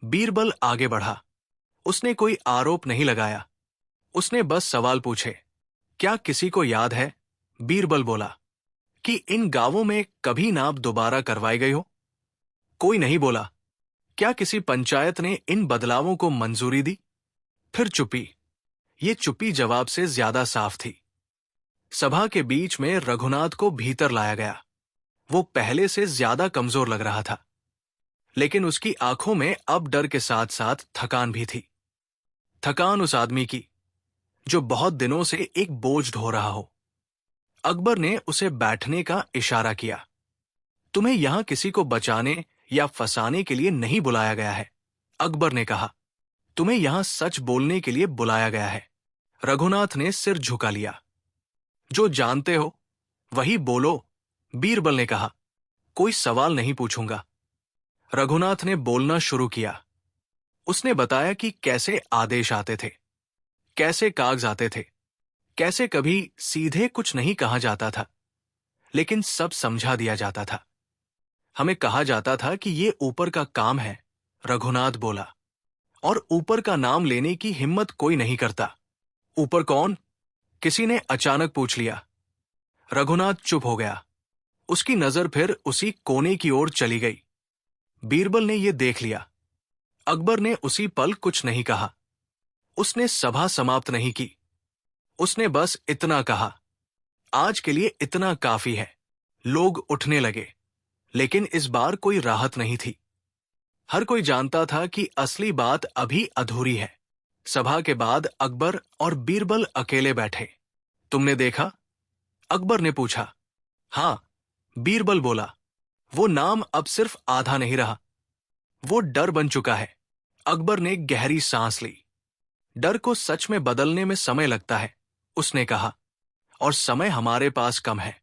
A: बीरबल आगे बढ़ा। उसने कोई आरोप नहीं लगाया। उसने बस सवाल पूछे। क्या किसी को याद है, बीरबल बोला, कि इन गांवों में कभी नाप दोबारा करवाई गई हो? कोई नहीं बोला। क्या किसी पंचायत ने इन बदलावों को मंजूरी दी? फिर चुप्पी। ये चुप्पी जवाब से ज्यादा साफ थी। सभा के बीच में रघुनाथ को भीतर लाया गया। वो पहले से ज्यादा कमजोर लग रहा था, लेकिन उसकी आंखों में अब डर के साथ साथ थकान भी थी। थकान उस आदमी की जो बहुत दिनों से एक बोझ ढो रहा हो। अकबर ने उसे बैठने का इशारा किया। तुम्हें यहां किसी को बचाने या फंसाने के लिए नहीं बुलाया गया है, अकबर ने कहा। तुम्हें यहां सच बोलने के लिए बुलाया गया है। रघुनाथ ने सिर झुका लिया। जो जानते हो वही बोलो, बीरबल ने कहा। कोई सवाल नहीं पूछूंगा। रघुनाथ ने बोलना शुरू किया। उसने बताया कि कैसे आदेश आते थे, कैसे कागज आते थे, कैसे कभी सीधे कुछ नहीं कहा जाता था, लेकिन सब समझा दिया जाता था। हमें कहा जाता था कि ये ऊपर का काम है, रघुनाथ बोला, और ऊपर का नाम लेने की हिम्मत कोई नहीं करता। ऊपर कौन? किसी ने अचानक पूछ लिया। रघुनाथ चुप हो गया। उसकी नजर फिर उसी कोने की ओर चली गई। बीरबल ने यह देख लिया। अकबर ने उसी पल कुछ नहीं कहा। उसने सभा समाप्त नहीं की। उसने बस इतना कहा, आज के लिए इतना काफी है। लोग उठने लगे, लेकिन इस बार कोई राहत नहीं थी। हर कोई जानता था कि असली बात अभी अधूरी है। सभा के बाद अकबर और बीरबल अकेले बैठे। तुमने देखा? अकबर ने पूछा। हां, बीरबल बोला। वो नाम अब सिर्फ आधा नहीं रहा, वो डर बन चुका है। अकबर ने गहरी सांस ली। डर को सच में बदलने में समय लगता है, उसने कहा, और समय हमारे पास कम है।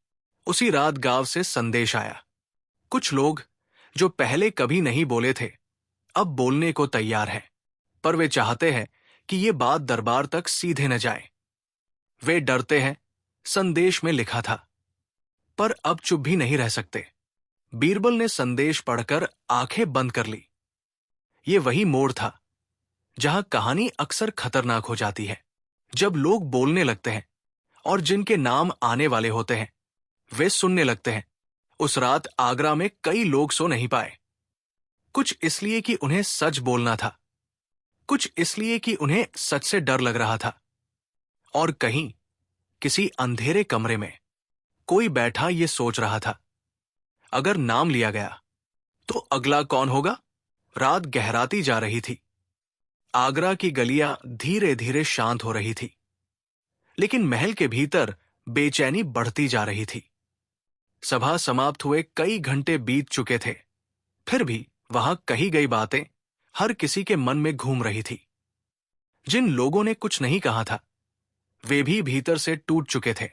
A: उसी रात गांव से संदेश आया। कुछ लोग जो पहले कभी नहीं बोले थे, अब बोलने को तैयार हैं, पर वे चाहते हैं कि ये बात दरबार तक सीधे न जाए। वे डरते हैं, संदेश में लिखा था, पर अब चुप भी नहीं रह सकते। बीरबल ने संदेश पढ़कर आंखें बंद कर ली। ये वही मोड़ था जहां कहानी अक्सर खतरनाक हो जाती है। जब लोग बोलने लगते हैं और जिनके नाम आने वाले होते हैं, वे सुनने लगते हैं। उस रात आगरा में कई लोग सो नहीं पाए। कुछ इसलिए कि उन्हें सच बोलना था, कुछ इसलिए कि उन्हें सच से डर लग रहा था, और कहीं किसी अंधेरे कमरे में कोई बैठा ये सोच रहा था, अगर नाम लिया गया तो अगला कौन होगा? रात गहराती जा रही थी। आगरा की गलियां धीरे धीरे शांत हो रही थी, लेकिन महल के भीतर बेचैनी बढ़ती जा रही थी। सभा समाप्त हुए कई घंटे बीत चुके थे, फिर भी वहां कही गई बातें हर किसी के मन में घूम रही थी। जिन लोगों ने कुछ नहीं कहा था, वे भी भीतर से टूट चुके थे,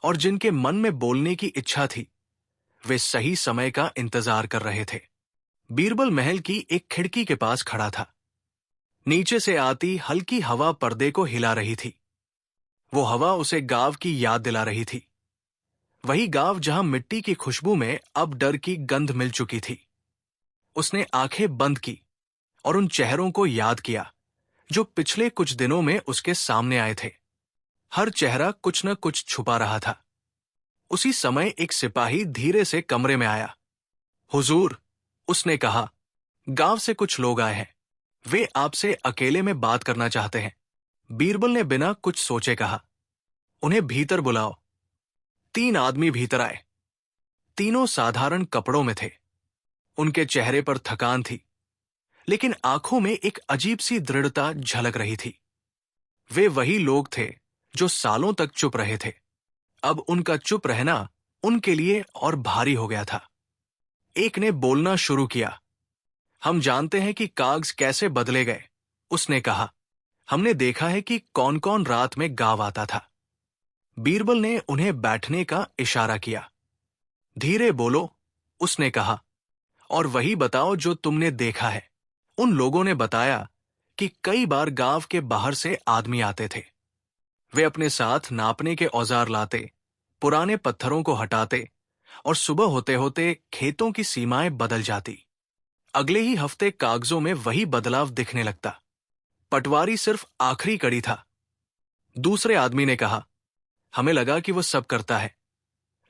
A: और जिनके मन में बोलने की इच्छा थी, वे सही समय का इंतजार कर रहे थे। बीरबल महल की एक खिड़की के पास खड़ा था। नीचे से आती हल्की हवा पर्दे को हिला रही थी। वो हवा उसे गांव की याद दिला रही थी, वही गांव जहां मिट्टी की खुशबू में अब डर की गंध मिल चुकी थी। उसने आंखें बंद की और उन चेहरों को याद किया जो पिछले कुछ दिनों में उसके सामने आए थे। हर चेहरा कुछ न कुछ छुपा रहा था। उसी समय एक सिपाही धीरे से कमरे में आया। हुजूर, उसने कहा, गांव से कुछ लोग आए हैं। वे आपसे अकेले में बात करना चाहते हैं। बीरबल ने बिना कुछ सोचे कहा, उन्हें भीतर बुलाओ। 3 आदमी भीतर आए। तीनों साधारण कपड़ों में थे। उनके चेहरे पर थकान थी, लेकिन आंखों में एक अजीब सी दृढ़ता झलक रही थी। वे वही लोग थे जो सालों तक चुप रहे थे। अब उनका चुप रहना उनके लिए और भारी हो गया था। एक ने बोलना शुरू किया। हम जानते हैं कि कागज कैसे बदले गए, उसने कहा। हमने देखा है कि कौन कौन रात में गांव आता था। बीरबल ने उन्हें बैठने का इशारा किया। धीरे बोलो, उसने कहा, और वही बताओ जो तुमने देखा है। उन लोगों ने बताया कि कई बार गांव के बाहर से आदमी आते थे। वे अपने साथ नापने के औजार लाते, पुराने पत्थरों को हटाते, और सुबह होते होते खेतों की सीमाएं बदल जाती। अगले ही हफ्ते कागजों में वही बदलाव दिखने लगता। पटवारी सिर्फ आखिरी कड़ी था। दूसरे आदमी ने कहा, हमें लगा कि वो सब करता है,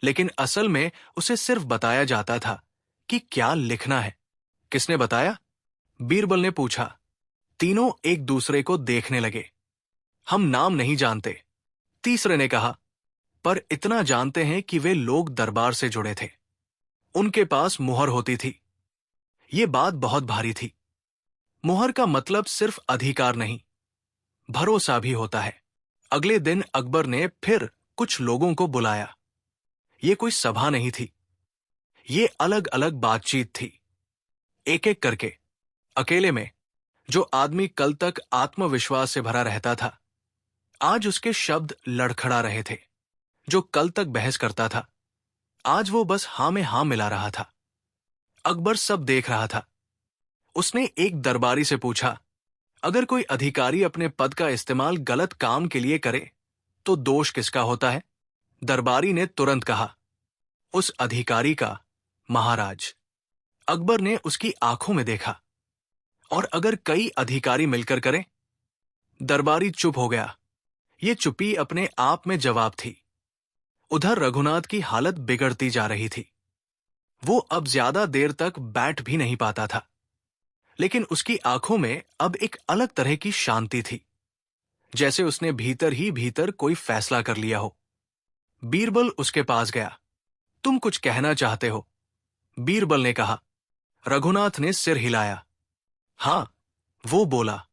A: लेकिन असल में उसे सिर्फ बताया जाता था कि क्या लिखना है। किसने बताया? बीरबल ने पूछा। तीनों एक दूसरे को देखने लगे। हम नाम नहीं जानते, तीसरे ने कहा, पर इतना जानते हैं कि वे लोग दरबार से जुड़े थे। उनके पास मुहर होती थी। ये बात बहुत भारी थी। मुहर का मतलब सिर्फ अधिकार नहीं, भरोसा भी होता है। अगले दिन अकबर ने फिर कुछ लोगों को बुलाया। ये कोई सभा नहीं थी, ये अलग अलग बातचीत थी। एक एक करके, अकेले में, जो आदमी कल तक आत्मविश्वास से भरा रहता था, आज उसके शब्द लड़खड़ा रहे थे। जो कल तक बहस करता था, आज वो बस हां में हां मिला रहा था। अकबर सब देख रहा था। उसने एक दरबारी से पूछा, अगर कोई अधिकारी अपने पद का इस्तेमाल गलत काम के लिए करे तो दोष किसका होता है? दरबारी ने तुरंत कहा, उस अधिकारी का, महाराज। अकबर ने उसकी आंखों में देखा। और अगर कई अधिकारी मिलकर करें? दरबारी चुप हो गया। ये चुप्पी अपने आप में जवाब थी। उधर रघुनाथ की हालत बिगड़ती जा रही थी। वो अब ज्यादा देर तक बैठ भी नहीं पाता था, लेकिन उसकी आंखों में अब एक अलग तरह की शांति थी, जैसे उसने भीतर ही भीतर कोई फैसला कर लिया हो। बीरबल उसके पास गया। तुम कुछ कहना चाहते हो? बीरबल ने कहा। रघुनाथ ने सिर हिलाया। हां, वो बोला,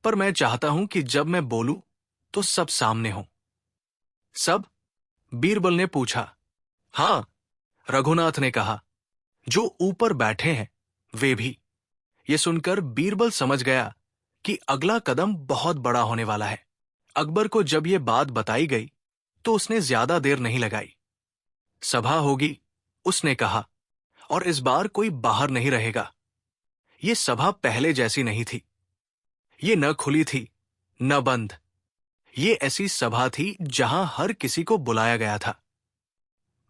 A: पर मैं चाहता हूं कि जब मैं बोलूं तो सब सामने हो। सब? बीरबल ने पूछा। हां, रघुनाथ ने कहा, जो ऊपर बैठे हैं वे भी। ये सुनकर बीरबल समझ गया कि अगला कदम बहुत बड़ा होने वाला है। अकबर को जब ये बात बताई गई तो उसने ज्यादा देर नहीं लगाई। सभा होगी, उसने कहा, और इस बार कोई बाहर नहीं रहेगा। ये सभा पहले जैसी नहीं थी। ये न खुली थी न बंद। ये ऐसी सभा थी जहां हर किसी को बुलाया गया था,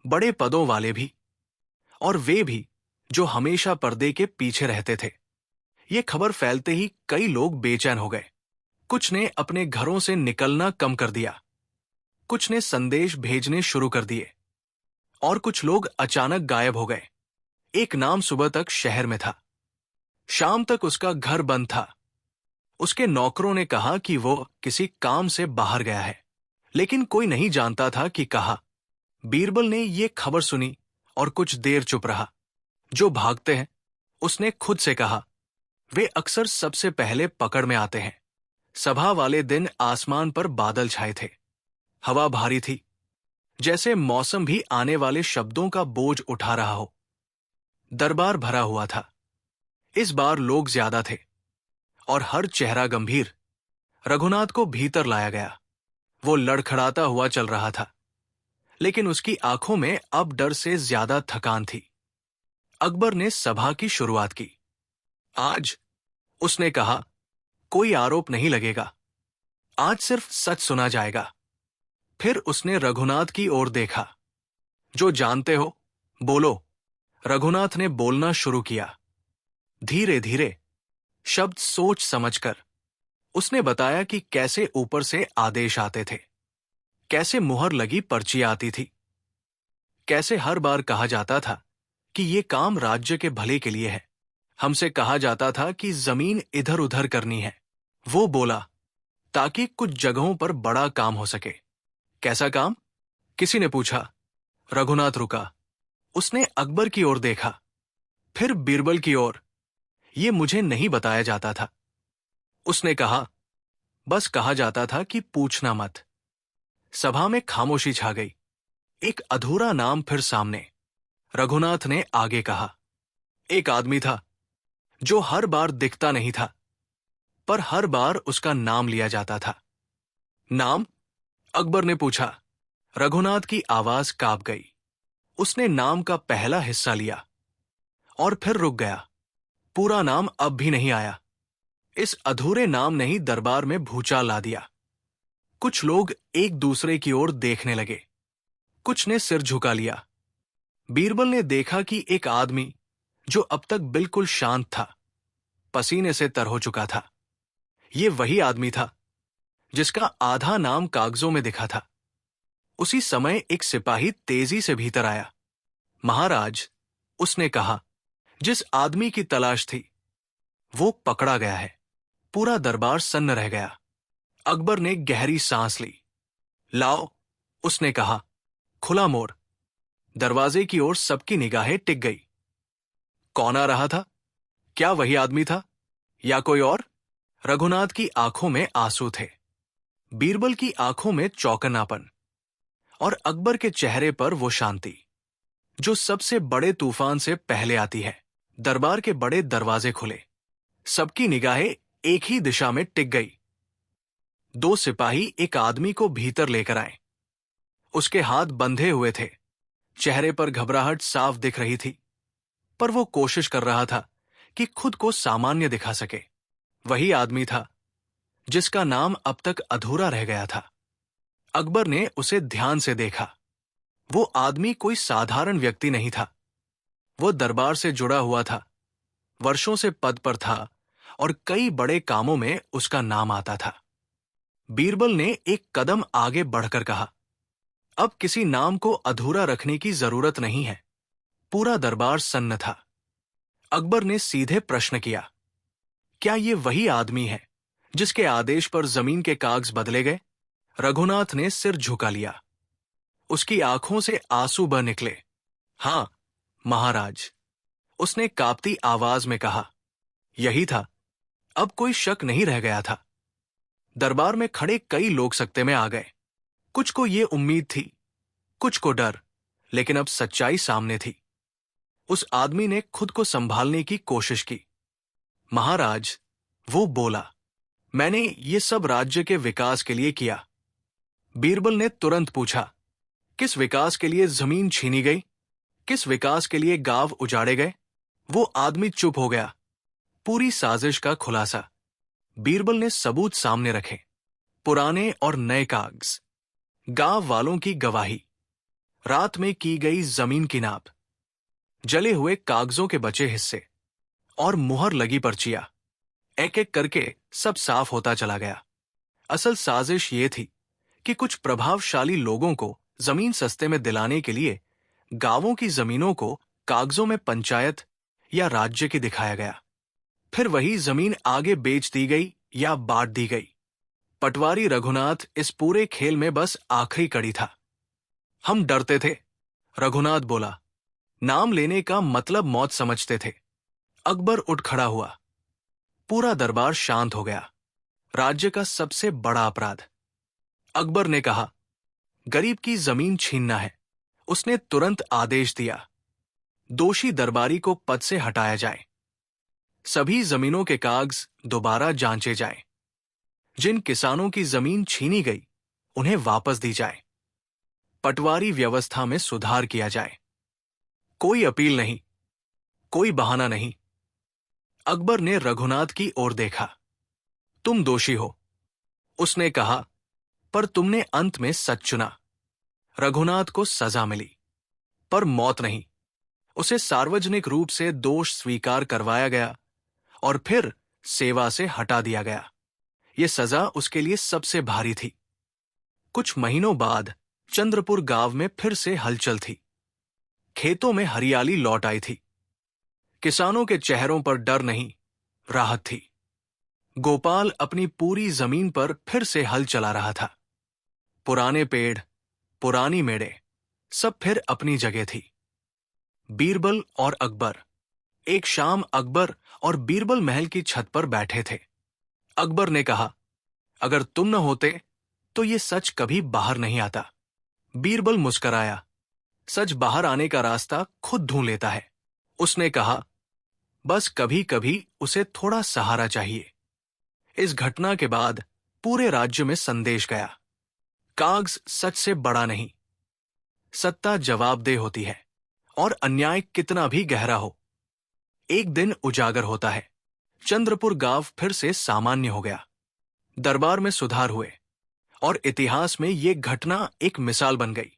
A: बड़े पदों वाले भी और वे भी जो हमेशा पर्दे के पीछे रहते थे। ये खबर फैलते ही कई लोग बेचैन हो गए। कुछ ने अपने घरों से निकलना कम कर दिया, कुछ ने संदेश भेजने शुरू कर दिए, और कुछ लोग अचानक गायब हो गए। एक नाम सुबह तक शहर में था, शाम तक उसका घर बंद था। उसके नौकरों ने कहा कि वो किसी काम से बाहर गया है, लेकिन कोई नहीं जानता था कि कहा। बीरबल ने ये खबर सुनी और कुछ देर चुप रहा। जो भागते हैं, उसने खुद से कहा, वे अक्सर सबसे पहले पकड़ में आते हैं। सभा वाले दिन आसमान पर बादल छाए थे, हवा भारी थी, जैसे मौसम भी आने वाले शब्दों का बोझ उठा रहा हो। दरबार भरा हुआ था। इस बार लोग ज्यादा थे और हर चेहरा गंभीर। रघुनाथ को भीतर लाया गया। वो लड़खड़ाता हुआ चल रहा था, लेकिन उसकी आंखों में अब डर से ज्यादा थकान थी। अकबर ने सभा की शुरुआत की। आज, उसने कहा, कोई आरोप नहीं लगेगा। आज सिर्फ सच सुना जाएगा। फिर उसने रघुनाथ की ओर देखा। जो जानते हो, बोलो। रघुनाथ ने बोलना शुरू किया, धीरे धीरे, शब्द सोच समझकर। उसने बताया कि कैसे ऊपर से आदेश आते थे, कैसे मुहर लगी पर्चियां आती थी, कैसे हर बार कहा जाता था कि ये काम राज्य के भले के लिए है। हमसे कहा जाता था कि जमीन इधर उधर करनी है। वो बोला, ताकि कुछ जगहों पर बड़ा काम हो सके। कैसा काम? किसी ने पूछा। रघुनाथ रुका। उसने अकबर की ओर देखा, फिर बीरबल की ओर। ये मुझे नहीं बताया जाता था। उसने कहा, बस कहा जाता था कि पूछना मत। सभा में खामोशी छा गई। एक अधूरा नाम फिर सामने। रघुनाथ ने आगे कहा, एक आदमी था जो हर बार दिखता नहीं था, पर हर बार उसका नाम लिया जाता था। नाम? अकबर ने पूछा। रघुनाथ की आवाज कांप गई। उसने नाम का पहला हिस्सा लिया और फिर रुक गया। पूरा नाम अब भी नहीं आया। इस अधूरे नाम ने ही दरबार में भूचाल ला दिया। कुछ लोग एक दूसरे की ओर देखने लगे, कुछ ने सिर झुका लिया। बीरबल ने देखा कि एक आदमी जो अब तक बिल्कुल शांत था, पसीने से तर हो चुका था। ये वही आदमी था जिसका आधा नाम कागजों में दिखा था। उसी समय एक सिपाही तेजी से भीतर आया। महाराज, उसने कहा, जिस आदमी की तलाश थी वो पकड़ा गया है। पूरा दरबार सन्न रह गया। अकबर ने गहरी सांस ली। लाओ, उसने कहा, खुला मोड़। दरवाजे की ओर सबकी निगाहें टिक गई। कौन आ रहा था? क्या वही आदमी था या कोई और? रघुनाथ की आंखों में आंसू थे, बीरबल की आंखों में चौकन्नापन, और अकबर के चेहरे पर वो शांति जो सबसे बड़े तूफान से पहले आती है। दरबार के बड़े दरवाजे खुले। सबकी निगाहें एक ही दिशा में टिक गई। दो सिपाही एक आदमी को भीतर लेकर आए। उसके हाथ बंधे हुए थे, चेहरे पर घबराहट साफ दिख रही थी, पर वो कोशिश कर रहा था कि खुद को सामान्य दिखा सके। वही आदमी था जिसका नाम अब तक अधूरा रह गया था। अकबर ने उसे ध्यान से देखा। वो आदमी कोई साधारण व्यक्ति नहीं था। वो दरबार से जुड़ा हुआ था, वर्षों से पद पर था और कई बड़े कामों में उसका नाम आता था। बीरबल ने एक कदम आगे बढ़कर कहा, अब किसी नाम को अधूरा रखने की जरूरत नहीं है। पूरा दरबार सन्न था। अकबर ने सीधे प्रश्न किया, क्या ये वही आदमी है जिसके आदेश पर जमीन के कागज बदले गए? रघुनाथ ने सिर झुका लिया। उसकी आंखों से आंसू बह निकले। हां महाराज, उसने कांपती आवाज में कहा। यही था। अब कोई शक नहीं रह गया था। दरबार में खड़े कई लोग सकते में आ गए। कुछ को ये उम्मीद थी, कुछ को डर, लेकिन अब सच्चाई सामने थी। उस आदमी ने खुद को संभालने की कोशिश की। महाराज, वो बोला, मैंने ये सब राज्य के विकास के लिए किया। बीरबल ने तुरंत पूछा, किस विकास के लिए जमीन छीनी गई? किस विकास के लिए गांव उजाड़े गए? वो आदमी चुप हो गया। पूरी साजिश का खुलासा। बीरबल ने सबूत सामने रखे, पुराने और नए कागज, गांव वालों की गवाही, रात में की गई जमीन की नाप, जले हुए कागजों के बचे हिस्से और मुहर लगी पर्चियां। एक एक करके सब साफ होता चला गया। असल साजिश ये थी कि कुछ प्रभावशाली लोगों को जमीन सस्ते में दिलाने के लिए गांवों की जमीनों को कागजों में पंचायत या राज्य की दिखाया गया। फिर वही जमीन आगे बेच दी गई या बांट दी गई। पटवारी रघुनाथ इस पूरे खेल में बस आखिरी कड़ी था। हम डरते थे, रघुनाथ बोला। नाम लेने का मतलब मौत समझते थे। अकबर उठ खड़ा हुआ। पूरा दरबार शांत हो गया। राज्य का सबसे बड़ा अपराध। अकबर ने कहा, गरीब की जमीन छीनना है। उसने तुरंत आदेश दिया, दोषी दरबारी को पद से हटाया जाए। सभी जमीनों के कागज दोबारा जांचे जाएं। जिन किसानों की जमीन छीनी गई, उन्हें वापस दी जाए। पटवारी व्यवस्था में सुधार किया जाए। कोई अपील नहीं, कोई बहाना नहीं। अकबर ने रघुनाथ की ओर देखा। तुम दोषी हो, उसने कहा, पर तुमने अंत में सच चुना। रघुनाथ को सजा मिली, पर मौत नहीं। उसे सार्वजनिक रूप से दोष स्वीकार करवाया गया और फिर सेवा से हटा दिया गया। यह सजा उसके लिए सबसे भारी थी। कुछ महीनों बाद चंद्रपुर गांव में फिर से हलचल थी। खेतों में हरियाली लौट आई थी। किसानों के चेहरों पर डर नहीं, राहत थी। गोपाल अपनी पूरी जमीन पर फिर से हल चला रहा था। पुराने पेड़, पुरानी मेड़े, सब फिर अपनी जगह थी। बीरबल और अकबर। एक शाम अकबर और बीरबल महल की छत पर बैठे थे। अकबर ने कहा, अगर तुम न होते तो ये सच कभी बाहर नहीं आता। बीरबल मुस्कराया। सच बाहर आने का रास्ता खुद ढूंढ लेता है। उसने कहा, बस कभी कभी उसे थोड़ा सहारा चाहिए। इस घटना के बाद पूरे राज्य में संदेश गया, कागज सच से बड़ा नहीं। सत्ता जवाबदेह होती है, और अन्याय कितना भी गहरा हो, एक दिन उजागर होता है। चंद्रपुर गांव फिर से सामान्य हो गया। दरबार में सुधार हुए और इतिहास में ये घटना एक मिसाल बन गई।